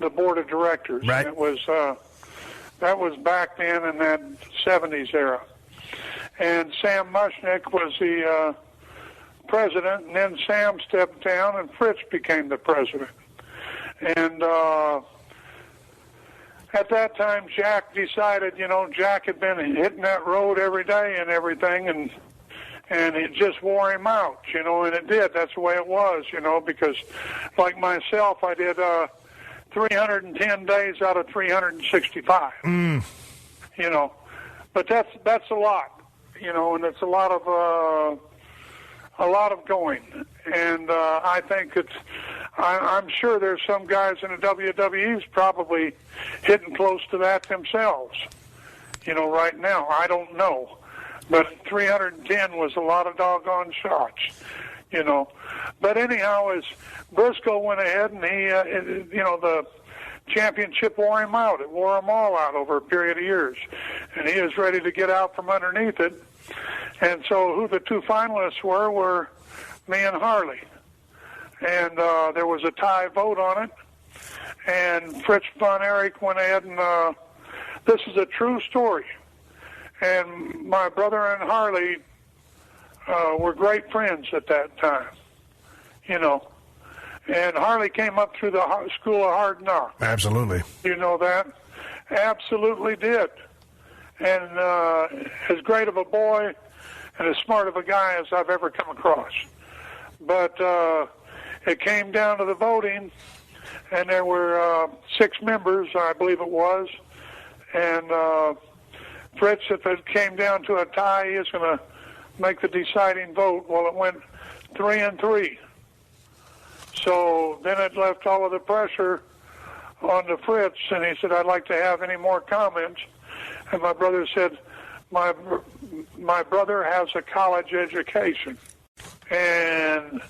the board of directors. Right. It was that was back then in that 70s era. And Sam Mushnick was the president, and then Sam stepped down and Fritz became the president. And at that time, Jack decided, Jack had been hitting that road every day and everything, and it just wore him out, and it did. That's the way it was, because like myself, I did 310 days out of 365. But that's a lot, and it's a lot of going. And I think I'm sure there's some guys in the WWE's probably hitting close to that themselves, right now. I don't know. But 310 was a lot of doggone shots, But anyhow, as Briscoe went ahead and he, the championship wore him out. It wore them all out over a period of years. And he was ready to get out from underneath it. And so who the two finalists were me and Harley. And there was a tie vote on it. And Fritz von Erich went ahead and this is a true story. And my brother and Harley were great friends at that time, And Harley came up through the School of Hard Knocks. Absolutely. You know that? Absolutely did. And as great of a boy and as smart of a guy as I've ever come across. But it came down to the voting, and there were 6 members, I believe it was. And Fritz, if it came down to a tie, he was going to make the deciding vote. Well, it went 3-3. So then it left all of the pressure on the Fritz, and he said, I'd like to have any more comments. And my brother said, my brother has a college education. And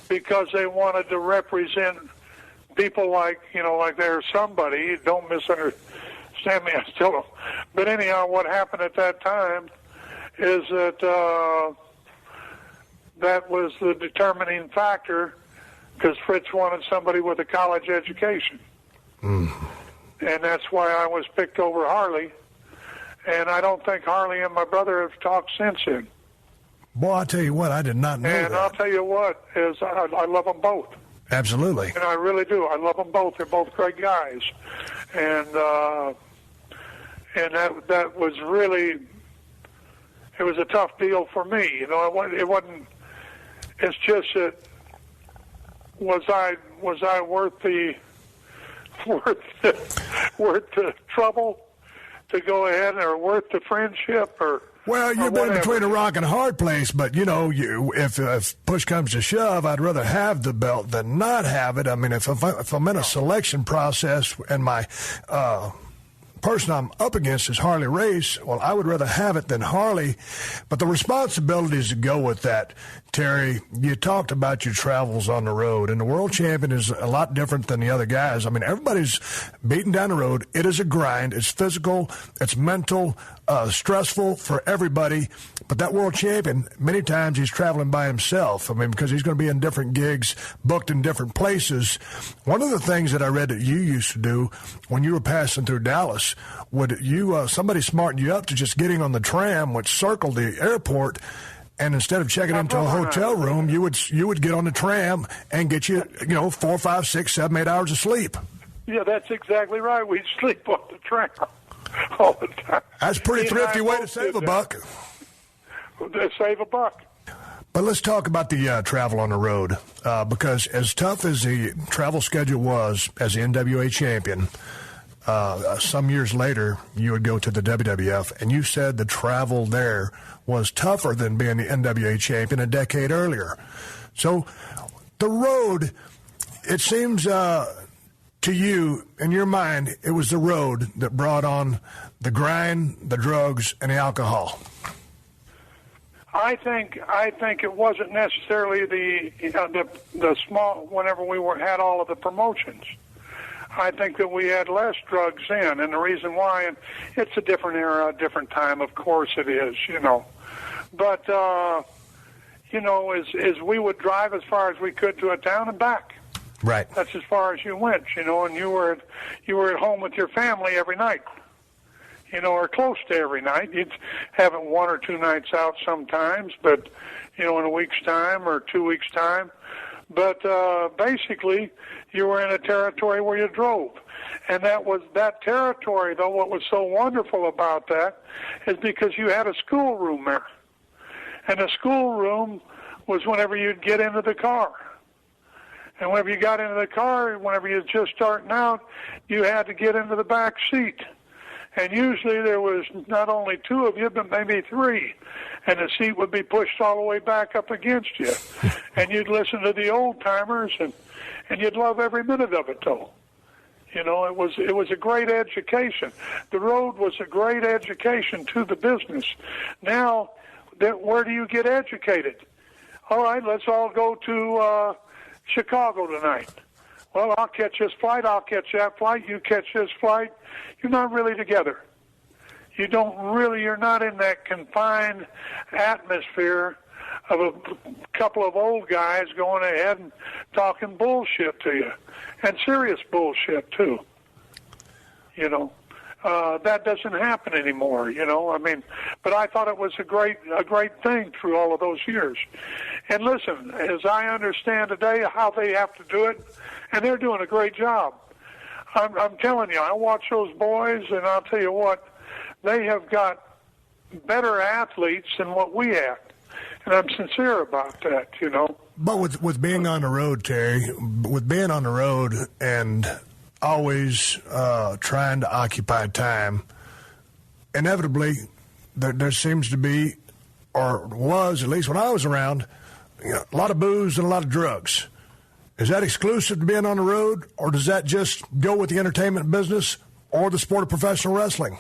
because they wanted to represent people like they're somebody, don't misunderstand me, I still don't. But anyhow, what happened at that time is that that was the determining factor, because Fritz wanted somebody with a college education. And that's why I was picked over Harley. And I don't think Harley and my brother have talked since then. Boy, I'll tell you what, I did not know that. And I'll tell you what, is I love them both. Absolutely. And I really do. I love them both. They're both great guys. And that was really, it was a tough deal for me. It wasn't, it's just that, was I worth the trouble to go ahead, or worth the friendship, or? Well, you've been between a rock and a hard place, but if push comes to shove, I'd rather have the belt than not have it. I mean, if I'm in a selection process and my person I'm up against is Harley Race, well, I would rather have it than Harley. But the responsibilities that go with that, Terry, you talked about your travels on the road, and the world champion is a lot different than the other guys. I mean, everybody's beating down the road. It is a grind. It's physical. It's mental, stressful for everybody. But that world champion, many times he's traveling by himself. I mean, because he's going to be in different gigs, booked in different places. One of the things that I read that you used to do when you were passing through Dallas, would you somebody smarten you up to just getting on the tram, which circled the airport, and instead of checking into a hotel room, you would get on the tram and get you 4, 5, 6, 7, 8 hours of sleep. Yeah, that's exactly right. We'd sleep on the tram all the time. That's a pretty thrifty way to save a buck. Save a buck. But let's talk about the travel on the road, because as tough as the travel schedule was as the NWA champion, some years later you would go to the WWF, and you said the travel there was tougher than being the NWA champion a decade earlier. So the road, it seems to you, in your mind, it was the road that brought on the grind, the drugs, and the alcohol. I think it wasn't necessarily the small, whenever we had all of the promotions. I think that we had less drugs in, and the reason why, and it's a different era, a different time, of course it is, But, as we would drive as far as we could to a town and back. Right. That's as far as you went, and you were at home with your family every night, or close to every night. You'd have it 1 or 2 nights out sometimes, but, in a week's time or 2 weeks' time. But basically, you were in a territory where you drove. And that territory, though, what was so wonderful about that is because you had a schoolroom there. And the schoolroom was whenever you'd get into the car. And whenever you got into the car, whenever you were just starting out, you had to get into the back seat. And usually there was not only two of you, but maybe three. And the seat would be pushed all the way back up against you. And you'd listen to the old-timers, and you'd love every minute of it, though. You know, it was a great education. The road was a great education to the business. Now, where do you get educated? All right, let's all go to Chicago tonight. Well, I'll catch this flight, I'll catch that flight, you catch this flight. You're not really together. You're not in that confined atmosphere of a couple of old guys going ahead and talking bullshit to you, and serious bullshit too. You know, that doesn't happen anymore. You know, I mean, but I thought it was a great thing through all of those years. And listen, as I understand today how they have to do it, and they're doing a great job. I'm telling you, I watch those boys, and I'll tell you what, they have got better athletes than what we had. And I'm sincere about that, you know. But with being on the road, Terry, with being on the road and always trying to occupy time, inevitably there seems to be, or was, at least when I was around, you know, a lot of booze and a lot of drugs. Is that exclusive to being on the road, or does that just go with the entertainment business or the sport of professional wrestling?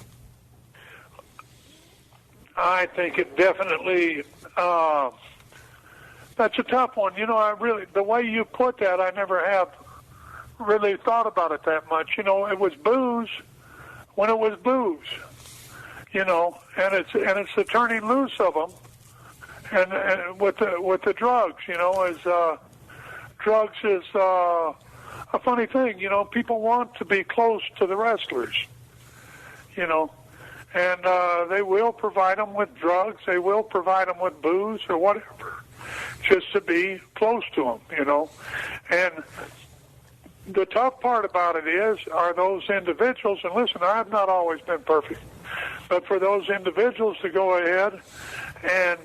I think it definitely, that's a tough one. You know, the way you put that, I never have really thought about it that much. You know, it was booze when it was booze, you know, and it's the turning loose of them, and with the drugs, you know, drugs is a funny thing. You know, people want to be close to the wrestlers, you know, and they will provide them with drugs. They will provide them with booze or whatever, just to be close to them, you know. And the tough part about it are those individuals, and listen, I've not always been perfect, but for those individuals to go ahead and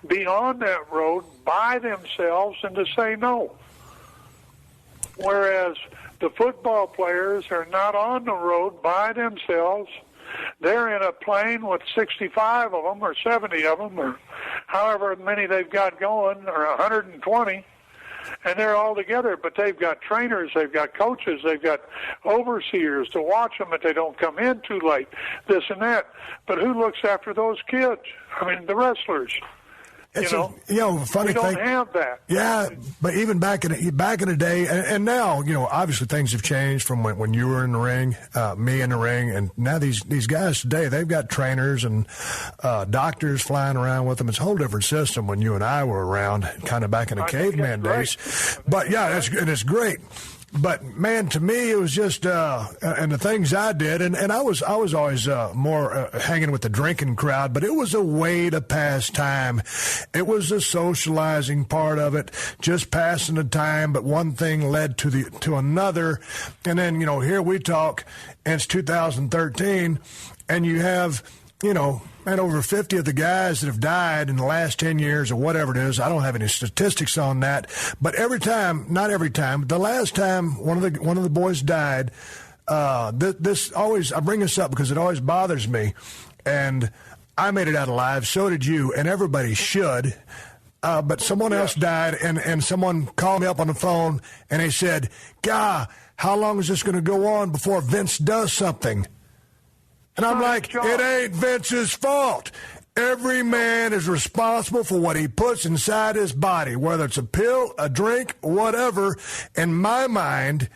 be on that road by themselves and to say no. Whereas the football players are not on the road by themselves. They're in a plane with 65 of them or 70 of them or however many they've got going, or 120, and they're all together. But they've got trainers, they've got coaches, they've got overseers to watch them if they don't come in too late, this and that. But who looks after those kids? I mean, the wrestlers. It's we funny thing. don't have that. Yeah, but even back in the day, and now, you know, obviously things have changed from when you were in the ring, me in the ring, and now these guys today, they've got trainers and doctors flying around with them. It's a whole different system when you and I were around, kind of back in the caveman days. But yeah, it's great. But man, to me, it was just and the things I did, and I was always more hanging with the drinking crowd. But it was a way to pass time. It was a socializing part of it, just passing the time. But one thing led to another, and then, you know, here we talk, and it's 2013, and you have, you know, and over 50 of the guys that have died in the last 10 years or whatever it is. I don't have any statistics on that. But every time, not every time, the last time one of the boys died, this always, I bring this up because it always bothers me. And I made it out alive. So did you. And everybody should. But someone else died, and someone called me up on the phone, and they said, "God, how long is this going to go on before Vince does something?" And I'm like, it ain't Vince's fault. Every man is responsible for what he puts inside his body, whether it's a pill, a drink, whatever. In my mind,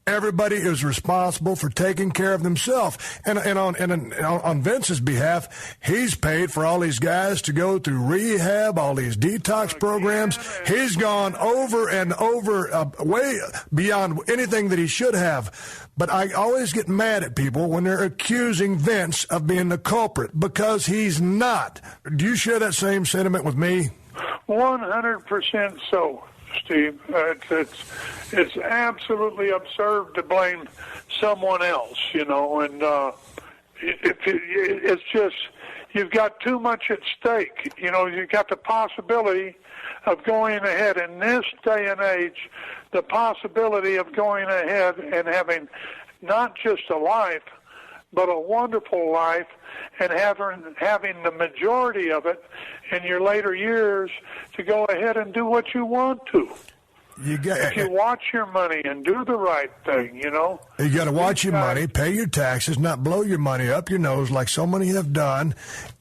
everybody is responsible for taking care of themselves. And on Vince's behalf, he's paid for all these guys to go through rehab, all these detox programs. He's gone over and over, way beyond anything that he should have. But I always get mad at people when they're accusing Vince of being the culprit, because he's not. Do you share that same sentiment with me? 100% so, Steve. It's absolutely absurd to blame someone else, you know, and it's just, you've got too much at stake. You know, you've got the possibility of going ahead in this day and age, the possibility of going ahead and having not just a life, but a wonderful life, and having the majority of it in your later years to go ahead and do what you want to. If you watch your money and do the right thing, you know. You got to watch your money, pay your taxes, not blow your money up your nose like so many have done.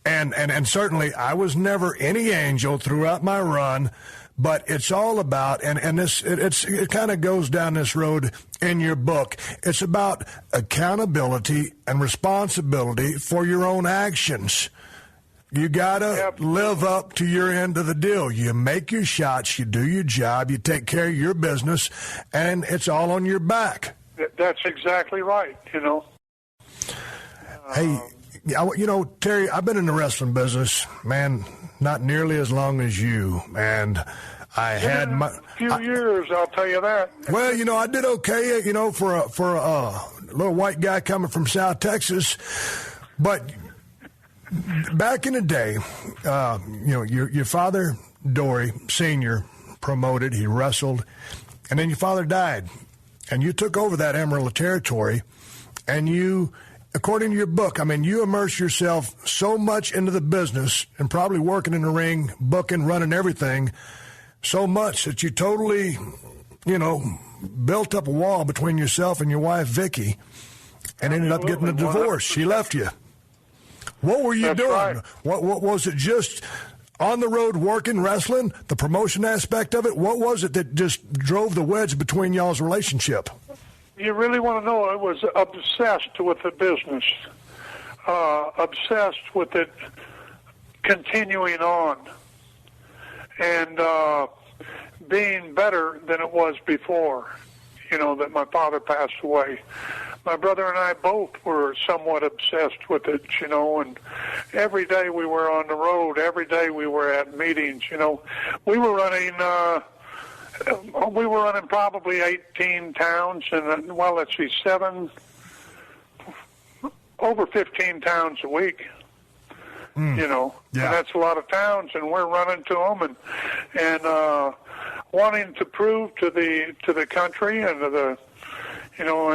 And certainly I was never any angel throughout my run, but it's all about, and it kind of goes down this road in your book. It's about accountability and responsibility for your own actions. You got to live up to your end of the deal. You make your shots, you do your job, you take care of your business, and it's all on your back. That's exactly right, you know. Hey, you know, Terry, I've been in the wrestling business, man, not nearly as long as you, and I had my few years, I'll tell you that. Well, you know, I did okay, you know, for a little white guy coming from South Texas, but back in the day, you know, your father, Dory Sr., promoted, he wrestled, and then your father died. And you took over that Amarillo territory, and you, according to your book, I mean, you immerse yourself so much into the business and probably working in the ring, booking, running everything, so much that you totally, you know, built up a wall between yourself and your wife, Vicky, and ended up getting a divorce. 100%. She left you. What were you doing? Right. What was it, just on the road working, wrestling, the promotion aspect of it? What was it that just drove the wedge between y'all's relationship? You really want to know? I was obsessed with the business, obsessed with it continuing on, and being better than it was before, you know, that my father passed away. My brother and I both were somewhat obsessed with it, you know, and every day we were on the road, every day we were at meetings, you know. We were running probably 18 towns, and, well, let's see, over 15 towns a week, you know. Yeah. And that's a lot of towns, and we're running to them and wanting to prove to the country and to the, you know,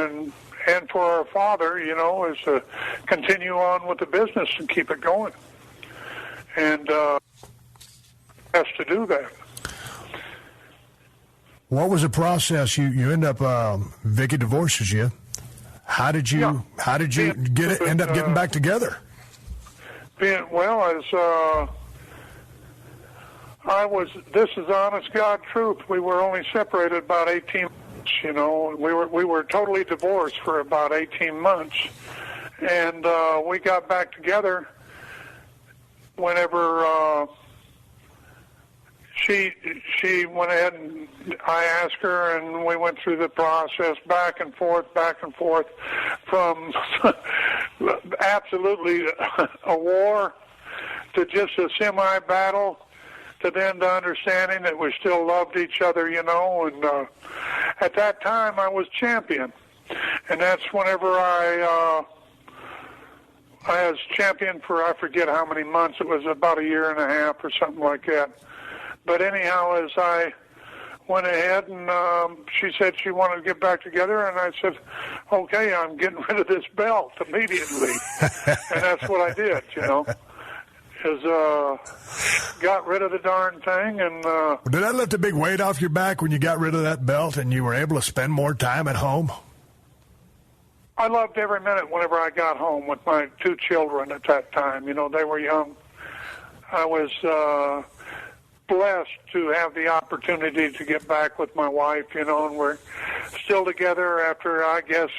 and for our father, you know, is to continue on with the business and keep it going. And has to do that. What was the process? You end up, Vicky divorces you. How did you end up getting back together? This is honest God truth. We were only separated about 18 months, you know. We were totally divorced for about 18 months. And we got back together whenever she went ahead and I asked her, and we went through the process back and forth from absolutely a war to just a semi-battle to then to understanding that we still loved each other, you know. And at that time I was champion, and that's whenever I was champion for, I forget how many months. It was about a year and a half or something like that. But anyhow, as I went ahead and she said she wanted to get back together, and I said, okay, I'm getting rid of this belt immediately. And that's what I did, you know, is got rid of the darn thing. And did that lift a big weight off your back when you got rid of that belt and you were able to spend more time at home? I loved every minute whenever I got home with my two children at that time. You know, they were young. I was blessed to have the opportunity to get back with my wife, you know, and we're still together after, I guess,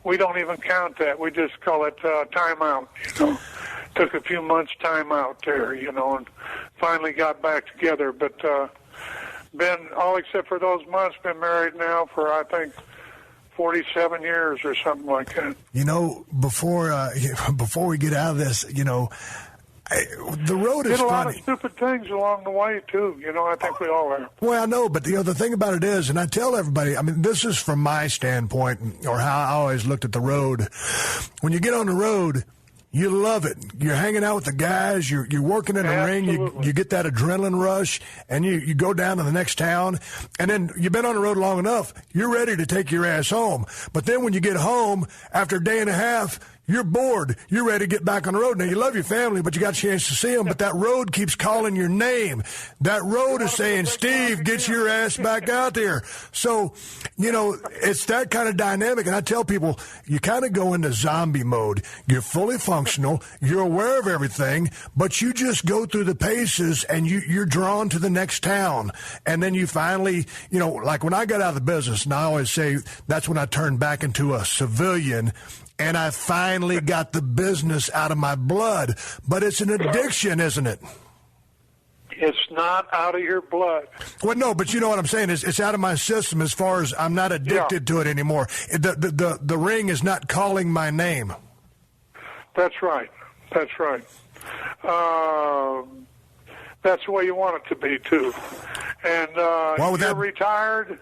we don't even count that. We just call it time out, you know. Took a few months time out there, you know, and finally got back together. But been, all except for those months, been married now for, I think, 47 years or something like that. You know, before we get out of this, you know, the road is funny. Did a lot of stupid things along the way, too. You know, I think we all are. Well, I know, but, you know, the thing about it is, and I tell everybody, I mean, this is from my standpoint, or how I always looked at the road. When you get on the road, you love it. You're hanging out with the guys. You're working in the ring. You get that adrenaline rush, and you go down to the next town. And then you've been on the road long enough. You're ready to take your ass home. But then when you get home, after a day and a half, You're bored. You're ready to get back on the road. Now, you love your family, but you got a chance to see them, but that road keeps calling your name. That road is saying, Steve, get your ass back out there. So, it's that kind of dynamic, and I tell people, you kind of go into zombie mode. You're fully functional. You're aware of everything, but you just go through the paces, and you're drawn to the next town. And then you finally, like when I got out of the business, and I always say that's when I turned back into a civilian, and I finally got the business out of my blood. But it's an addiction, isn't it? It's not out of your blood. Well, no, but you know what I'm saying. It's out of my system as far as I'm not addicted to it anymore. The ring is not calling my name. That's right. That's right. That's the way you want it to be, too. And you're retired,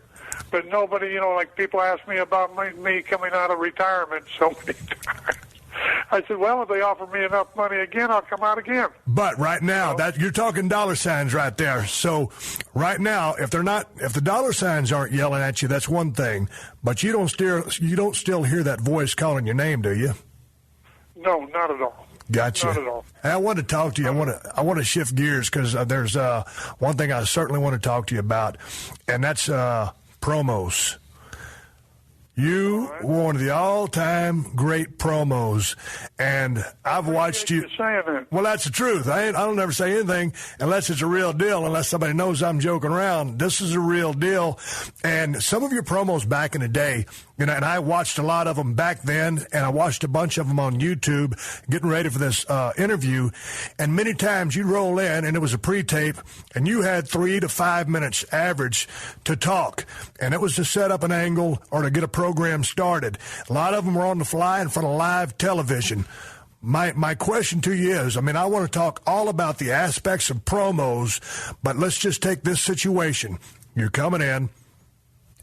but nobody, like people ask me about me coming out of retirement so many times. I said, well, if they offer me enough money again, I'll come out again. But right now, you're talking dollar signs right there. So right now, if the dollar signs aren't yelling at you, that's one thing. But you don't still hear that voice calling your name, do you? No, not at all. Gotcha. Not at all. I want to talk to you. I want to shift gears because there's one thing I certainly want to talk to you about, and that's promos. You were one of the all-time great promos, and I've watched you. Saying that. Well, that's the truth. I don't never say anything unless it's a real deal, unless somebody knows I'm joking around. This is a real deal, and some of your promos back in the day, and I watched a lot of them back then, and I watched a bunch of them on YouTube getting ready for this interview, and many times you'd roll in, and it was a pre-tape, and you had 3 to 5 minutes average to talk, and it was to set up an angle or to get a program started. A lot of them were on the fly in front of live television. My question to you is, I want to talk all about the aspects of promos, but let's just take this situation. You're coming in,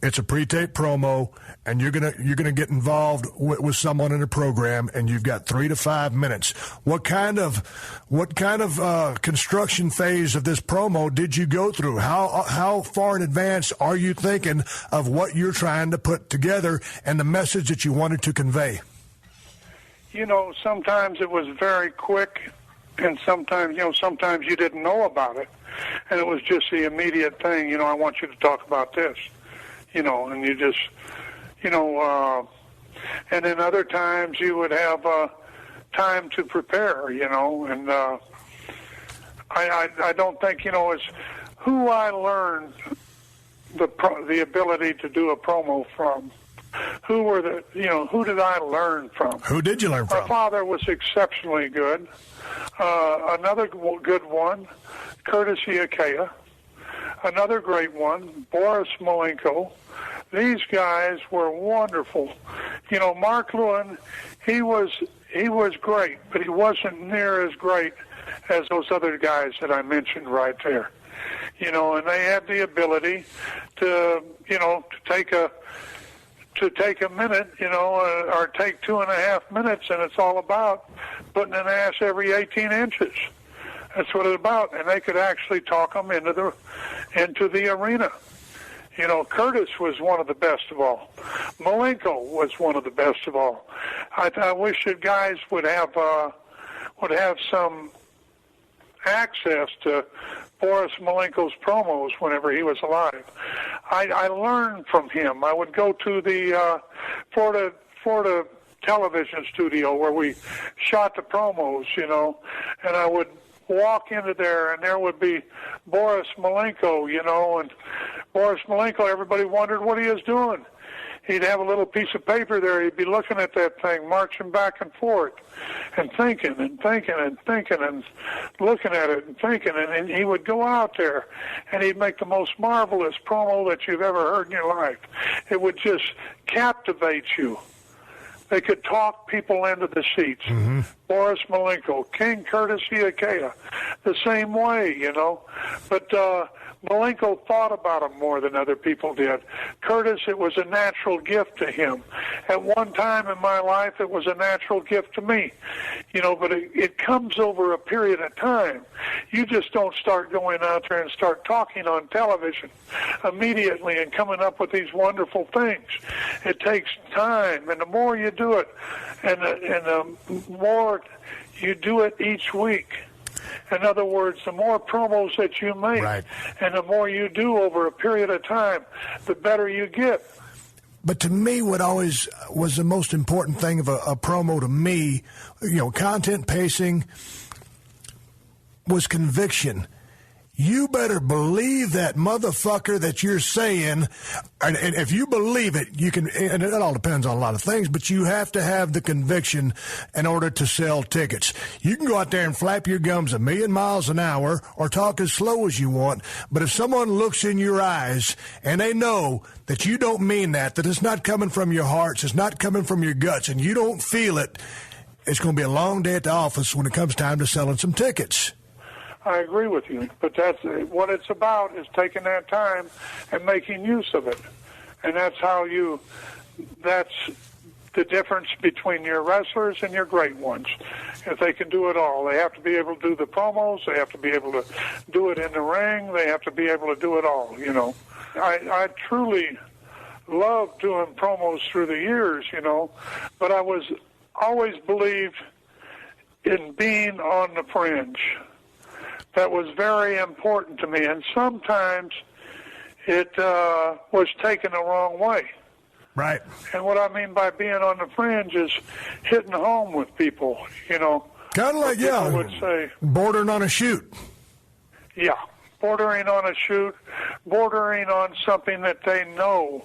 it's a pre-tape promo, and you're gonna get involved with someone in a program, and you've got 3 to 5 minutes. What kind of construction phase of this promo did you go through? How far in advance are you thinking of what you're trying to put together and the message that you wanted to convey? Sometimes it was very quick, and sometimes you didn't know about it, and it was just the immediate thing. I want you to talk about this. And you just, and then other times you would have time to prepare, and I don't think, it's who I learned the ability to do a promo from. Who did I learn from? Who did you learn from? My father was exceptionally good. Another good one, Curtis Iakea. Another great one, Boris Malenko. These guys were wonderful. Mark Lewin, he was great, but he wasn't near as great as those other guys that I mentioned right there. And they had the ability to take a minute, or take 2.5 minutes, and it's all about putting an ass every 18 inches. That's what it's about, and they could actually talk them into the arena. Curtis was one of the best of all. Malenko was one of the best of all. I wish that guys would have some access to Boris Malenko's promos whenever he was alive. I learned from him. I would go to the Florida television studio where we shot the promos, and I would walk into there, and there would be Boris Malenko, and Boris Malenko, everybody wondered what he was doing. He'd have a little piece of paper there. He'd be looking at that thing, marching back and forth, and thinking and thinking and thinking and looking at it and thinking. And he would go out there, and he'd make the most marvelous promo that you've ever heard in your life. It would just captivate you. They could talk people into the seats. Mm-hmm. Boris Malenko, King Curtis Iakea, the same way, But Malenko thought about him more than other people did. Curtis, it was a natural gift to him. At one time in my life, it was a natural gift to me. But it comes over a period of time. You just don't start going out there and start talking on television immediately and coming up with these wonderful things. It takes time, and the more you do it, and the more you do it each week. In other words, the more promos that you make, right, and the more you do over a period of time, the better you get. But to me, what always was the most important thing of a promo to me, content pacing, was conviction. You better believe that motherfucker that you're saying, and if you believe it, you can, and it all depends on a lot of things, but you have to have the conviction in order to sell tickets. You can go out there and flap your gums 1,000,000 miles an hour or talk as slow as you want, but if someone looks in your eyes and they know that you don't mean that it's not coming from your hearts, it's not coming from your guts, and you don't feel it, it's going to be a long day at the office when it comes time to selling some tickets. I agree with you, but that's what it's about, is taking that time and making use of it. And that's the difference between your wrestlers and your great ones. If they can do it all, they have to be able to do the promos, they have to be able to do it in the ring, they have to be able to do it all, I truly loved doing promos through the years, but I was always believed in being on the fringe. That was very important to me, and sometimes it was taken the wrong way. Right. And what I mean by being on the fringe is hitting home with people, Kind of like, would say, bordering on a shoot. Yeah, bordering on a shoot, bordering on something that they know,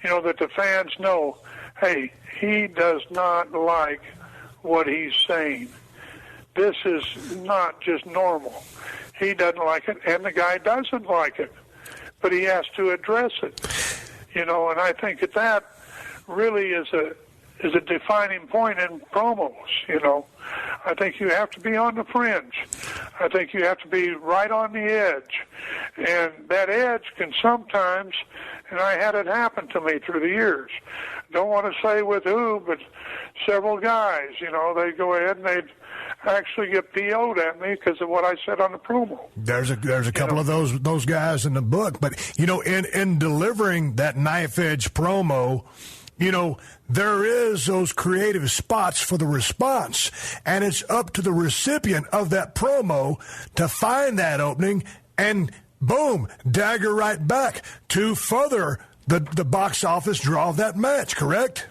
that the fans know, hey, he does not like what he's saying. This is not just normal. He doesn't like it, and the guy doesn't like it, but he has to address it. And I think that really is a defining point in promos. I think you have to be on the fringe. I think you have to be right on the edge, and that edge can sometimes, and I had it happen to me through the years. Don't want to say with who, but several guys. They'd go ahead and they'd actually get PO'd at me because of what I said on the promo. There's a couple of those guys in the book, but in delivering that knife edge promo, there is those creative spots for the response, and it's up to the recipient of that promo to find that opening and boom, dagger right back to further the box office draw of that match. Correct?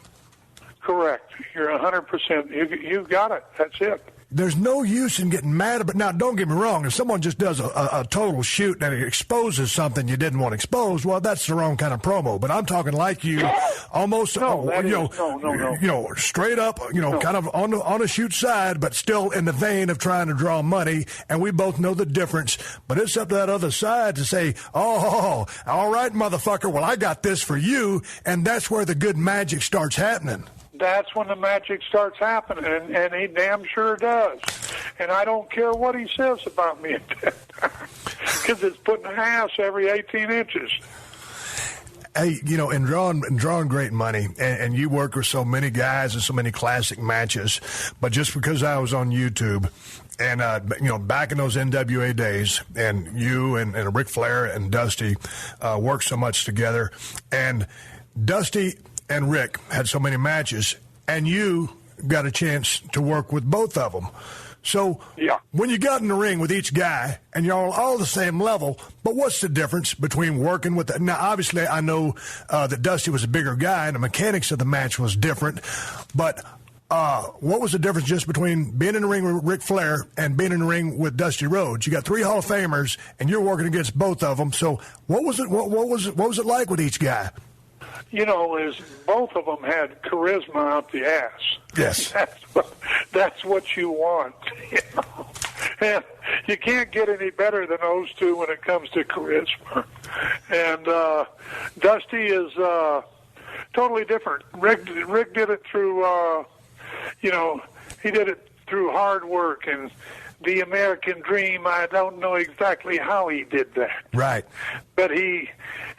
Correct. You're 100%. You got it. That's it. There's no use in getting mad about. Now, don't get me wrong. If someone just does a total shoot and it exposes something you didn't want exposed, well, that's the wrong kind of promo. But I'm talking like you, almost, no. straight up, kind of on the shoot side, but still in the vein of trying to draw money. And we both know the difference. But it's up to that other side to say, oh, all right, motherfucker. Well, I got this for you, and that's where the good magic starts happening. That's when the magic starts happening, and he damn sure does. And I don't care what he says about me at that time, because it's putting ass every 18 inches. Hey, and drawing great money, and you work with so many guys and so many classic matches, but just because I was on YouTube, and back in those NWA days, and you and Ric Flair and Dusty worked so much together, and Dusty and Rick had so many matches, and you got a chance to work with both of them. So when you got in the ring with each guy, and you're all the same level, but what's the difference between working with now, obviously, I know that Dusty was a bigger guy, and the mechanics of the match was different, but what was the difference just between being in the ring with Ric Flair and being in the ring with Dusty Rhodes? You got 3 Hall of Famers, and you're working against both of them. So what was it like with each guy? Is both of them had charisma out the ass. Yes. That's what you want. And you can't get any better than those two when it comes to charisma. And Dusty is totally different. Rick did it through, he did it through hard work and the American dream. I don't know exactly how he did that. Right. But he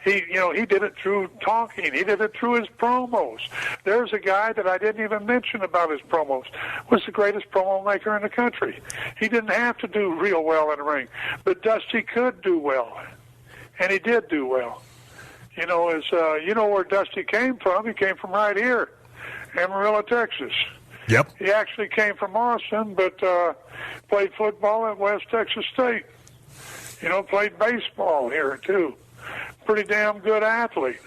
did it through talking. He did it through his promos. There's a guy that I didn't even mention about his promos, was the greatest promo maker in the country. He didn't have to do real well in the ring, but Dusty could do well, and he did do well. You know, you know where Dusty came from? He came from right here, Amarillo, Texas. Yep. He actually came from Austin, but played football at West Texas State. You know, played baseball here, too. Pretty damn good athlete.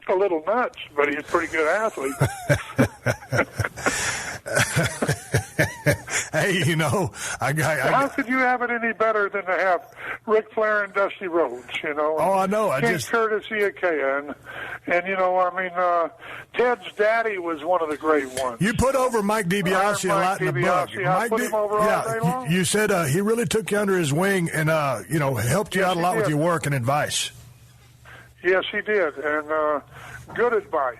A little nuts, but he's a pretty good athlete. Hey, you know, how could you have it any better than to have Ric Flair and Dusty Rhodes, you know? Oh, I know. Curtis Iakea, and you know, I mean, Ted's daddy was one of the great ones. You put over Mike DiBiase a lot in the book. I put him over all day long. You said he really took you under his wing and, you know, helped you out a lot with your work and advice. Yes, he did, and good advice,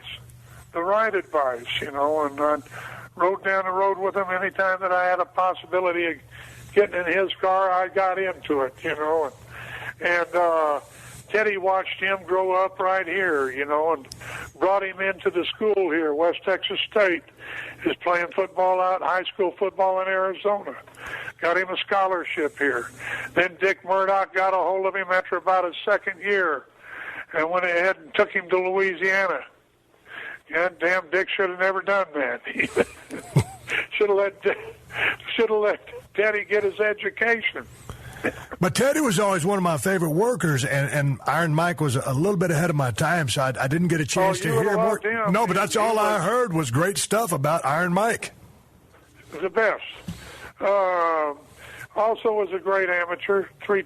the right advice, you know, and I rode down the road with him anytime that I had a possibility of getting in his car, I got into it, you know, and Teddy watched him grow up right here, you know, and brought him into the school here, West Texas State. He's playing football out, high school football in Arizona. Got him a scholarship here. Then Dick Murdoch got a hold of him after about his second year and went ahead and took him to Louisiana. God damn, Dick should have never done that. Should have let Teddy get his education. But Teddy was always one of my favorite workers, and Iron Mike was a little bit ahead of my time, so I didn't get a chance to hear more. Him. No, but that's all I heard was great stuff about Iron Mike. The best. Also was a great amateur, 2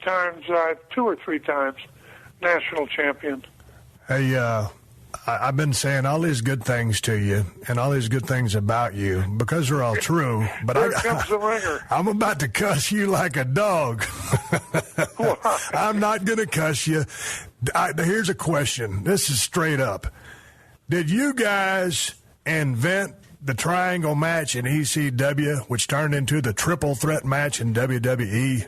or 3 times national champion. Hey, I've been saying all these good things to you and all these good things about you because they're all true. But Here comes the ringer. I'm about to cuss you like a dog. I'm not going to cuss you. Here's a question. This is straight up. Did you guys invent the triangle match in ECW, which turned into the triple threat match in WWE?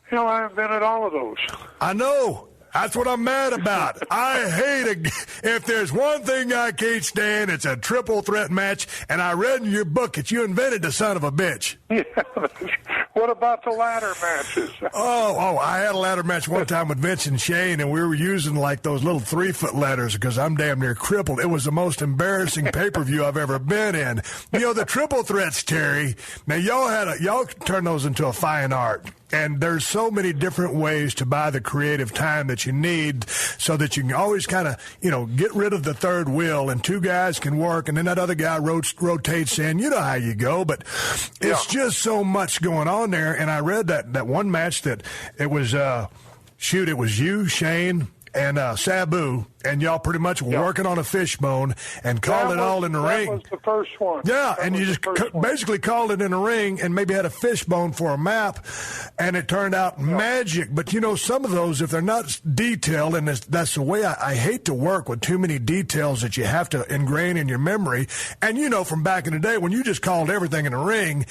Hell, I invented all of those. I know. That's what I'm mad about. I hate if there's one thing I can't stand, it's a triple threat match. And I read in your book that you invented the son of a bitch. Yeah. What about the ladder matches? Oh, I had a ladder match one time with Vince and Shane, and we were using like those little 3-foot ladders because I'm damn near crippled. It was the most embarrassing pay-per-view I've ever been in. You know, the triple threats, Terry. Now y'all turned those into a fine art. And there's so many different ways to buy the creative time that you need so that you can always kind of, you know, get rid of the third wheel and 2 guys can work and then that other guy rotates in. You know how you go, but it's just so much going on there. And I read that one match that it was, it was you, Shane, and Sabu, and y'all pretty much were working on a fishbone and called it all in the ring. That was the first one. Yeah, and you just basically called it in the ring and maybe had a fishbone for a map, and it turned out magic. But, you know, some of those, if they're not detailed, and that's the way I hate to work with too many details that you have to ingrain in your memory. And, you know, from back in the day when you just called everything in the ring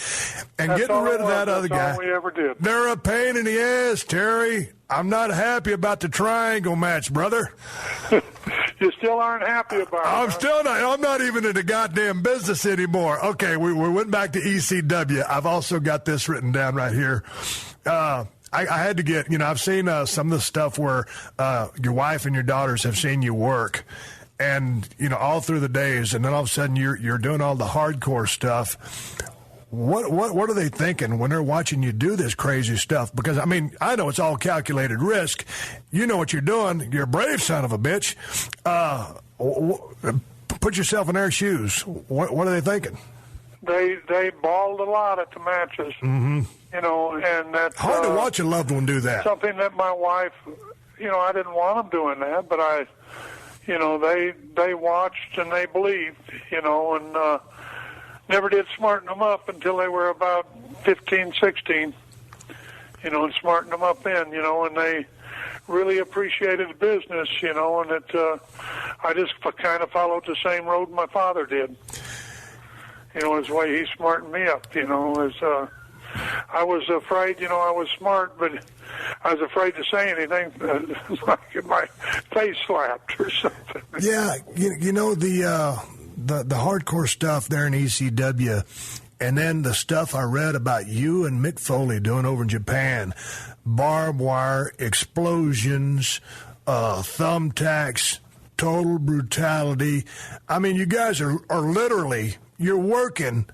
and getting rid of that other guy. That's all we ever did. They're a pain in the ass, Terry. I'm not happy about the triangle match, brother. You still aren't happy about it. I'm still not. I'm not even in the goddamn business anymore. Okay, we went back to ECW. I've also got this written down right here. I had to get, you know, I've seen some of the stuff where your wife and your daughters have seen you work. And, you know, all through the days, and then all of a sudden you're doing all the hardcore stuff. What are they thinking when they're watching you do this crazy stuff? Because, I mean, I know it's all calculated risk. You know what you're doing. You're a brave son of a bitch. Put yourself in their shoes. What are they thinking? They bawled a lot at the matches. Mm-hmm. You know, and that's hard to watch a loved one do that. Something that my wife, you know, I didn't want them doing that, but you know, they watched and they believed, you know, and never did smarten them up until they were about 15, 16, you know, and smarten them up then, you know, and they really appreciated the business, you know, and I just kind of followed the same road my father did. You know, his way he smartened me up, you know, I was afraid, I was smart, but I was afraid to say anything like my face slapped or something. Yeah, the hardcore stuff there in ECW, and then the stuff I read about you and Mick Foley doing over in Japan, barbed wire, explosions, thumbtacks, total brutality. I mean, you guys are literally, you're working,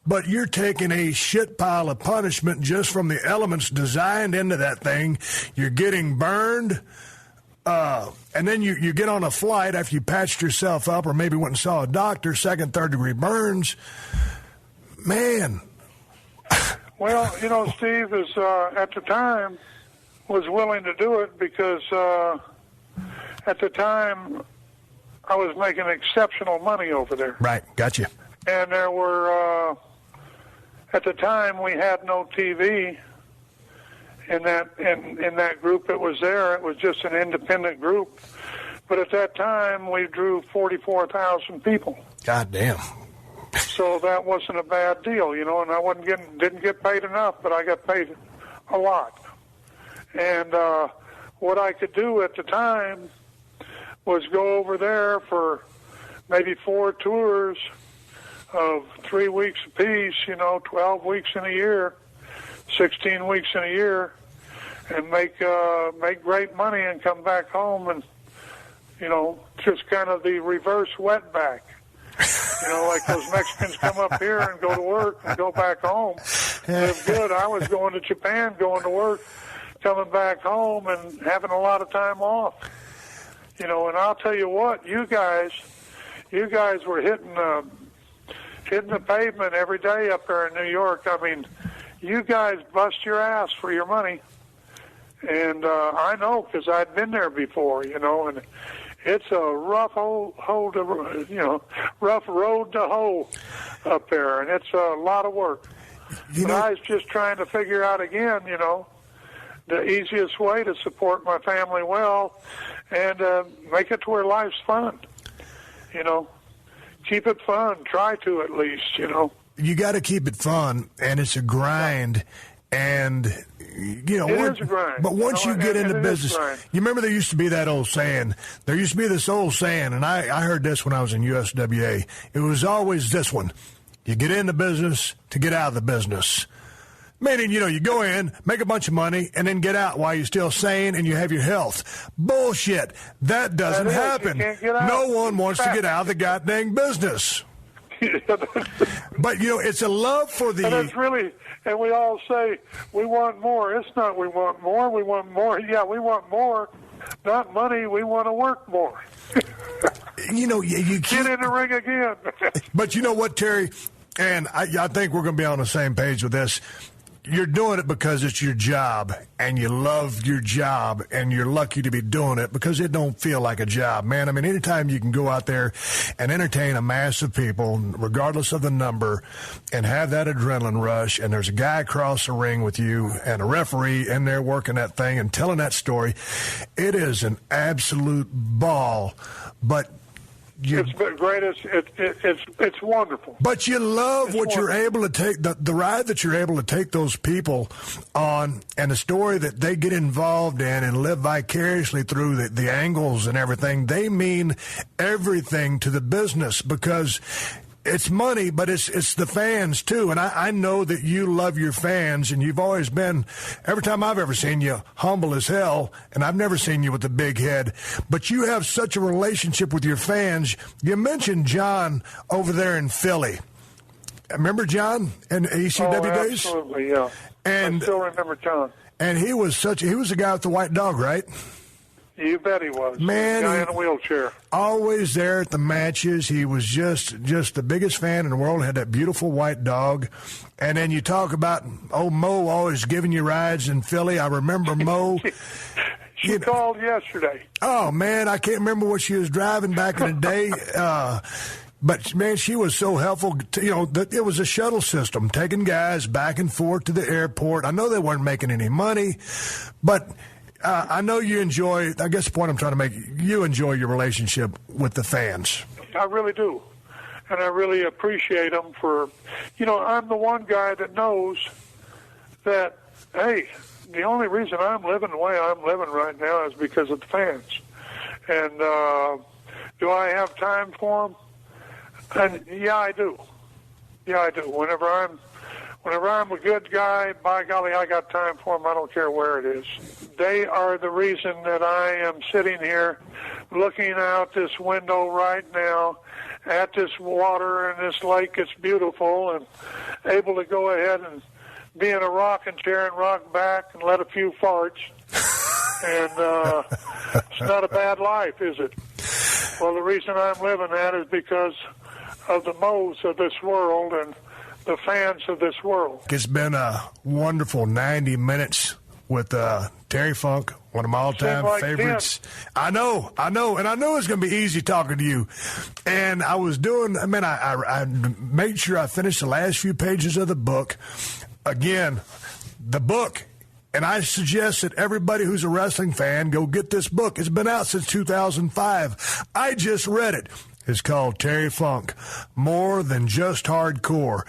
but you're taking a shit pile of punishment just from the elements designed into that thing. You're getting burned. And then you get on a flight after you patched yourself up or maybe went and saw a doctor, second, third degree burns. Man. Well, Steve is at the time was willing to do it because at the time I was making exceptional money over there. Right, gotcha. And there were, at the time we had no TV. In that group that was there, it was just an independent group. But at that time, we drew 44,000 people. God damn. So that wasn't a bad deal, and I didn't get paid enough, but I got paid a lot. And what I could do at the time was go over there for maybe 4 tours of 3 weeks apiece, 12 weeks in a year, 16 weeks in a year, and make great money and come back home and, just kind of the reverse wetback. Like those Mexicans come up here and go to work and go back home. Live good. I was going to Japan, going to work, coming back home and having a lot of time off. And I'll tell you what, you guys were hitting the pavement every day up there in New York. I mean, you guys bust your ass for your money. And I know because I'd been there before, and it's a rough road to hoe up there, and it's a lot of work. But I was just trying to figure out again, the easiest way to support my family well and make it to where life's fun. Keep it fun. Try to at least, You got to keep it fun, and it's a grind. And, it is a grind. But once you get into business, you remember there used to be that old saying. There used to be this old saying, and I heard this when I was in USWA. It was always this one. You get into business to get out of the business. Meaning, you go in, make a bunch of money, and then get out while you're still sane and you have your health. Bullshit. That doesn't happen. No one wants to get out of the goddamn business. But, it's a love for the... And it's really... And we all say, we want more. It's not we want more. We want more. Yeah, we want more. Not money. We want to work more. You get in the ring again. But you know what, Terry? And I think we're going to be on the same page with this. You're doing it because it's your job, and you love your job, and you're lucky to be doing it because it don't feel like a job, man. I mean, anytime you can go out there and entertain a mass of people, regardless of the number, and have that adrenaline rush, and there's a guy across the ring with you and a referee in there working that thing and telling that story, it is an absolute ball. But it's the greatest. It's wonderful. But you love what you're able to take, the ride that you're able to take those people on, and the story that they get involved in and live vicariously through the angles and everything. They mean everything to the business because it's money, but it's the fans too. And I know that you love your fans, and you've always been, every time I've ever seen you, humble as hell, and I've never seen you with a big head. But you have such a relationship with your fans. You mentioned John over there in Philly. Remember John in ECW days? Absolutely, yeah. And I still remember John. And he was the guy with the white dog, right? You bet he was. Man, guy in a wheelchair. Always there at the matches. He was just the biggest fan in the world. Had that beautiful white dog. And then you talk about old Mo always giving you rides in Philly. I remember Mo. She called yesterday. Oh, man, I can't remember what she was driving back in the day. But, man, she was so helpful. It was a shuttle system, taking guys back and forth to the airport. I know they weren't making any money, but I know you enjoy, I guess the point I'm trying to make, you enjoy your relationship with the fans. I really do. And I really appreciate them for, I'm the one guy that knows that, hey, the only reason I'm living the way I'm living right now is because of the fans. And do I have time for them? And yeah, I do. Yeah, I do. Whenever I'm a good guy, by golly, I got time for them. I don't care where it is. They are the reason that I am sitting here looking out this window right now at this water and this lake. It's beautiful, and able to go ahead and be in a rocking chair and rock back and let a few farts. And it's not a bad life, is it? Well, the reason I'm living that is because of the Moes of this world and the fans of this world. It's been a wonderful 90 minutes with Terry Funk, one of my all-time favorites. 10. I know, and I know it's going to be easy talking to you. And I was doing, I made sure I finished the last few pages of the book. Again, the book, and I suggest that everybody who's a wrestling fan go get this book. It's been out since 2005. I just read it. It's called Terry Funk, More Than Just Hardcore.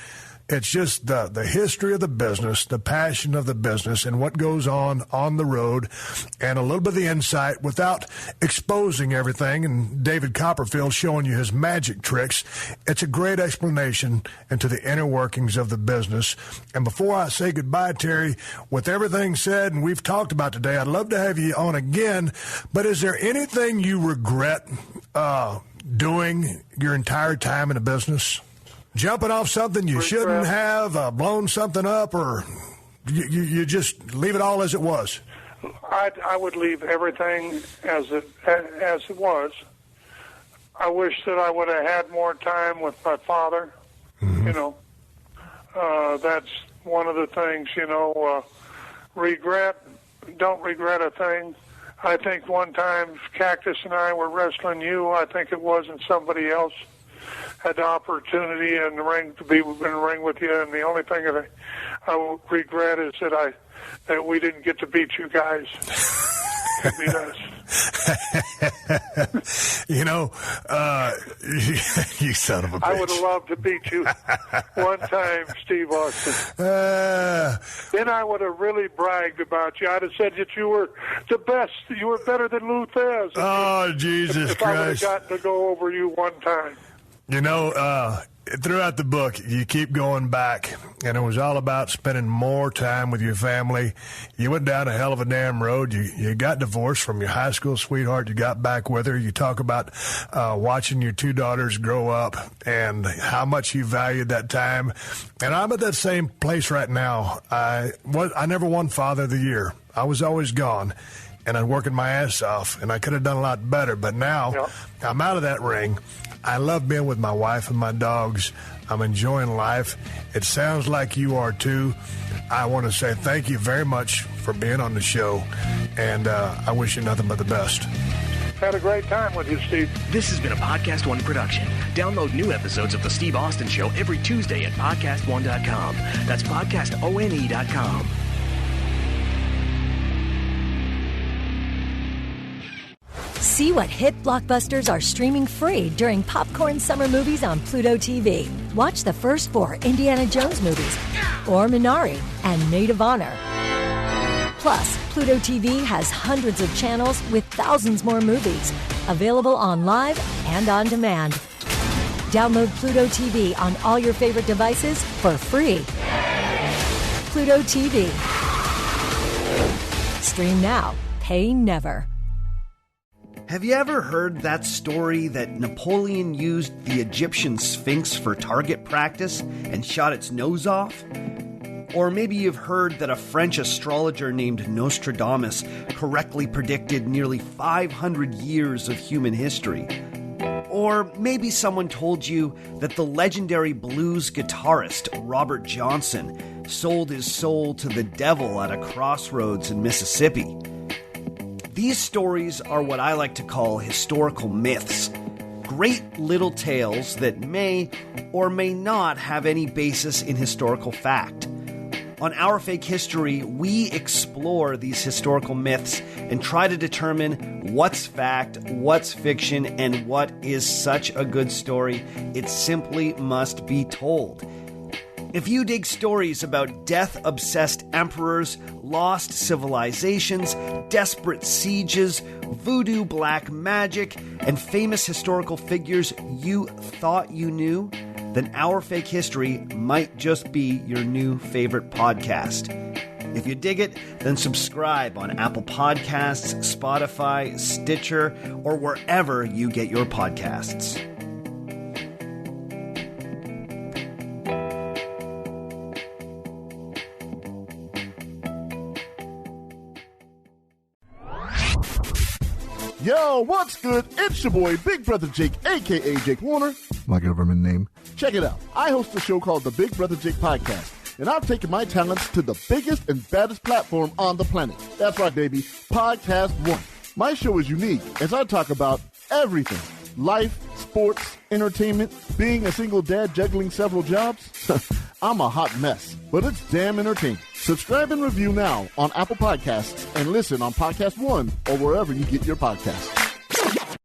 It's just the history of the business, the passion of the business, and what goes on the road, and a little bit of the insight without exposing everything, and David Copperfield showing you his magic tricks. It's a great explanation into the inner workings of the business. And before I say goodbye, Terry, with everything said and we've talked about today, I'd love to have you on again, but is there anything you regret doing your entire time in the business? Jumping off something you shouldn't have, blown something up, or you just leave it all as it was? I would leave everything as it was. I wish that I would have had more time with my father. Mm-hmm. You know, that's one of the things, regret, don't regret a thing. I think one time Cactus and I were wrestling you. I think it wasn't somebody else. Had the opportunity in the ring to be in the ring with you, and the only thing that I regret is that we didn't get to beat you guys. Beat us. You son of a bitch. I would have loved to beat you one time, Steve Austin. Then I would have really bragged about you. I'd have said that you were the best. You were better than Lou Thez. Oh, Jesus if Christ. I would have gotten to go over you one time. Throughout the book, you keep going back, and it was all about spending more time with your family. You went down a hell of a damn road. You got divorced from your high school sweetheart. You got back with her. You talk about watching your two daughters grow up and how much you valued that time. And I'm at that same place right now. I never won Father of the Year. I was always gone. And I'm working my ass off, and I could have done a lot better. But now I'm out of that ring. I love being with my wife and my dogs. I'm enjoying life. It sounds like you are too. I want to say thank you very much for being on the show, and I wish you nothing but the best. Had a great time with you, Steve. This has been a PodcastOne production. Download new episodes of The Steve Austin Show every Tuesday at PodcastOne.com. That's PodcastOne.com. See what hit blockbusters are streaming free during Popcorn Summer Movies on Pluto TV. Watch the first 4 Indiana Jones movies, or Minari and Maid of Honor. Plus, Pluto TV has hundreds of channels with thousands more movies, available on live and on demand. Download Pluto TV on all your favorite devices for free. Pluto TV. Stream now, pay never. Have you ever heard that story that Napoleon used the Egyptian Sphinx for target practice and shot its nose off? Or maybe you've heard that a French astrologer named Nostradamus correctly predicted nearly 500 years of human history. Or maybe someone told you that the legendary blues guitarist Robert Johnson sold his soul to the devil at a crossroads in Mississippi. These stories are what I like to call historical myths. Great little tales that may or may not have any basis in historical fact. On Our Fake History, we explore these historical myths and try to determine what's fact, what's fiction, and what is such a good story it simply must be told. If you dig stories about death-obsessed emperors, lost civilizations, desperate sieges, voodoo black magic, and famous historical figures you thought you knew, then Our Fake History might just be your new favorite podcast. If you dig it, then subscribe on Apple Podcasts, Spotify, Stitcher, or wherever you get your podcasts. Yo, what's good? It's your boy, Big Brother Jake, a.k.a. Jake Warner, my government name. Check it out. I host a show called the Big Brother Jake Podcast, and I've taken my talents to the biggest and baddest platform on the planet. That's right, baby, PodcastOne. My show is unique as I talk about everything. Life, sports, entertainment, being a single dad juggling several jobs. I'm a hot mess, but it's damn entertaining. Subscribe and review now on Apple Podcasts and listen on PodcastOne or wherever you get your podcasts.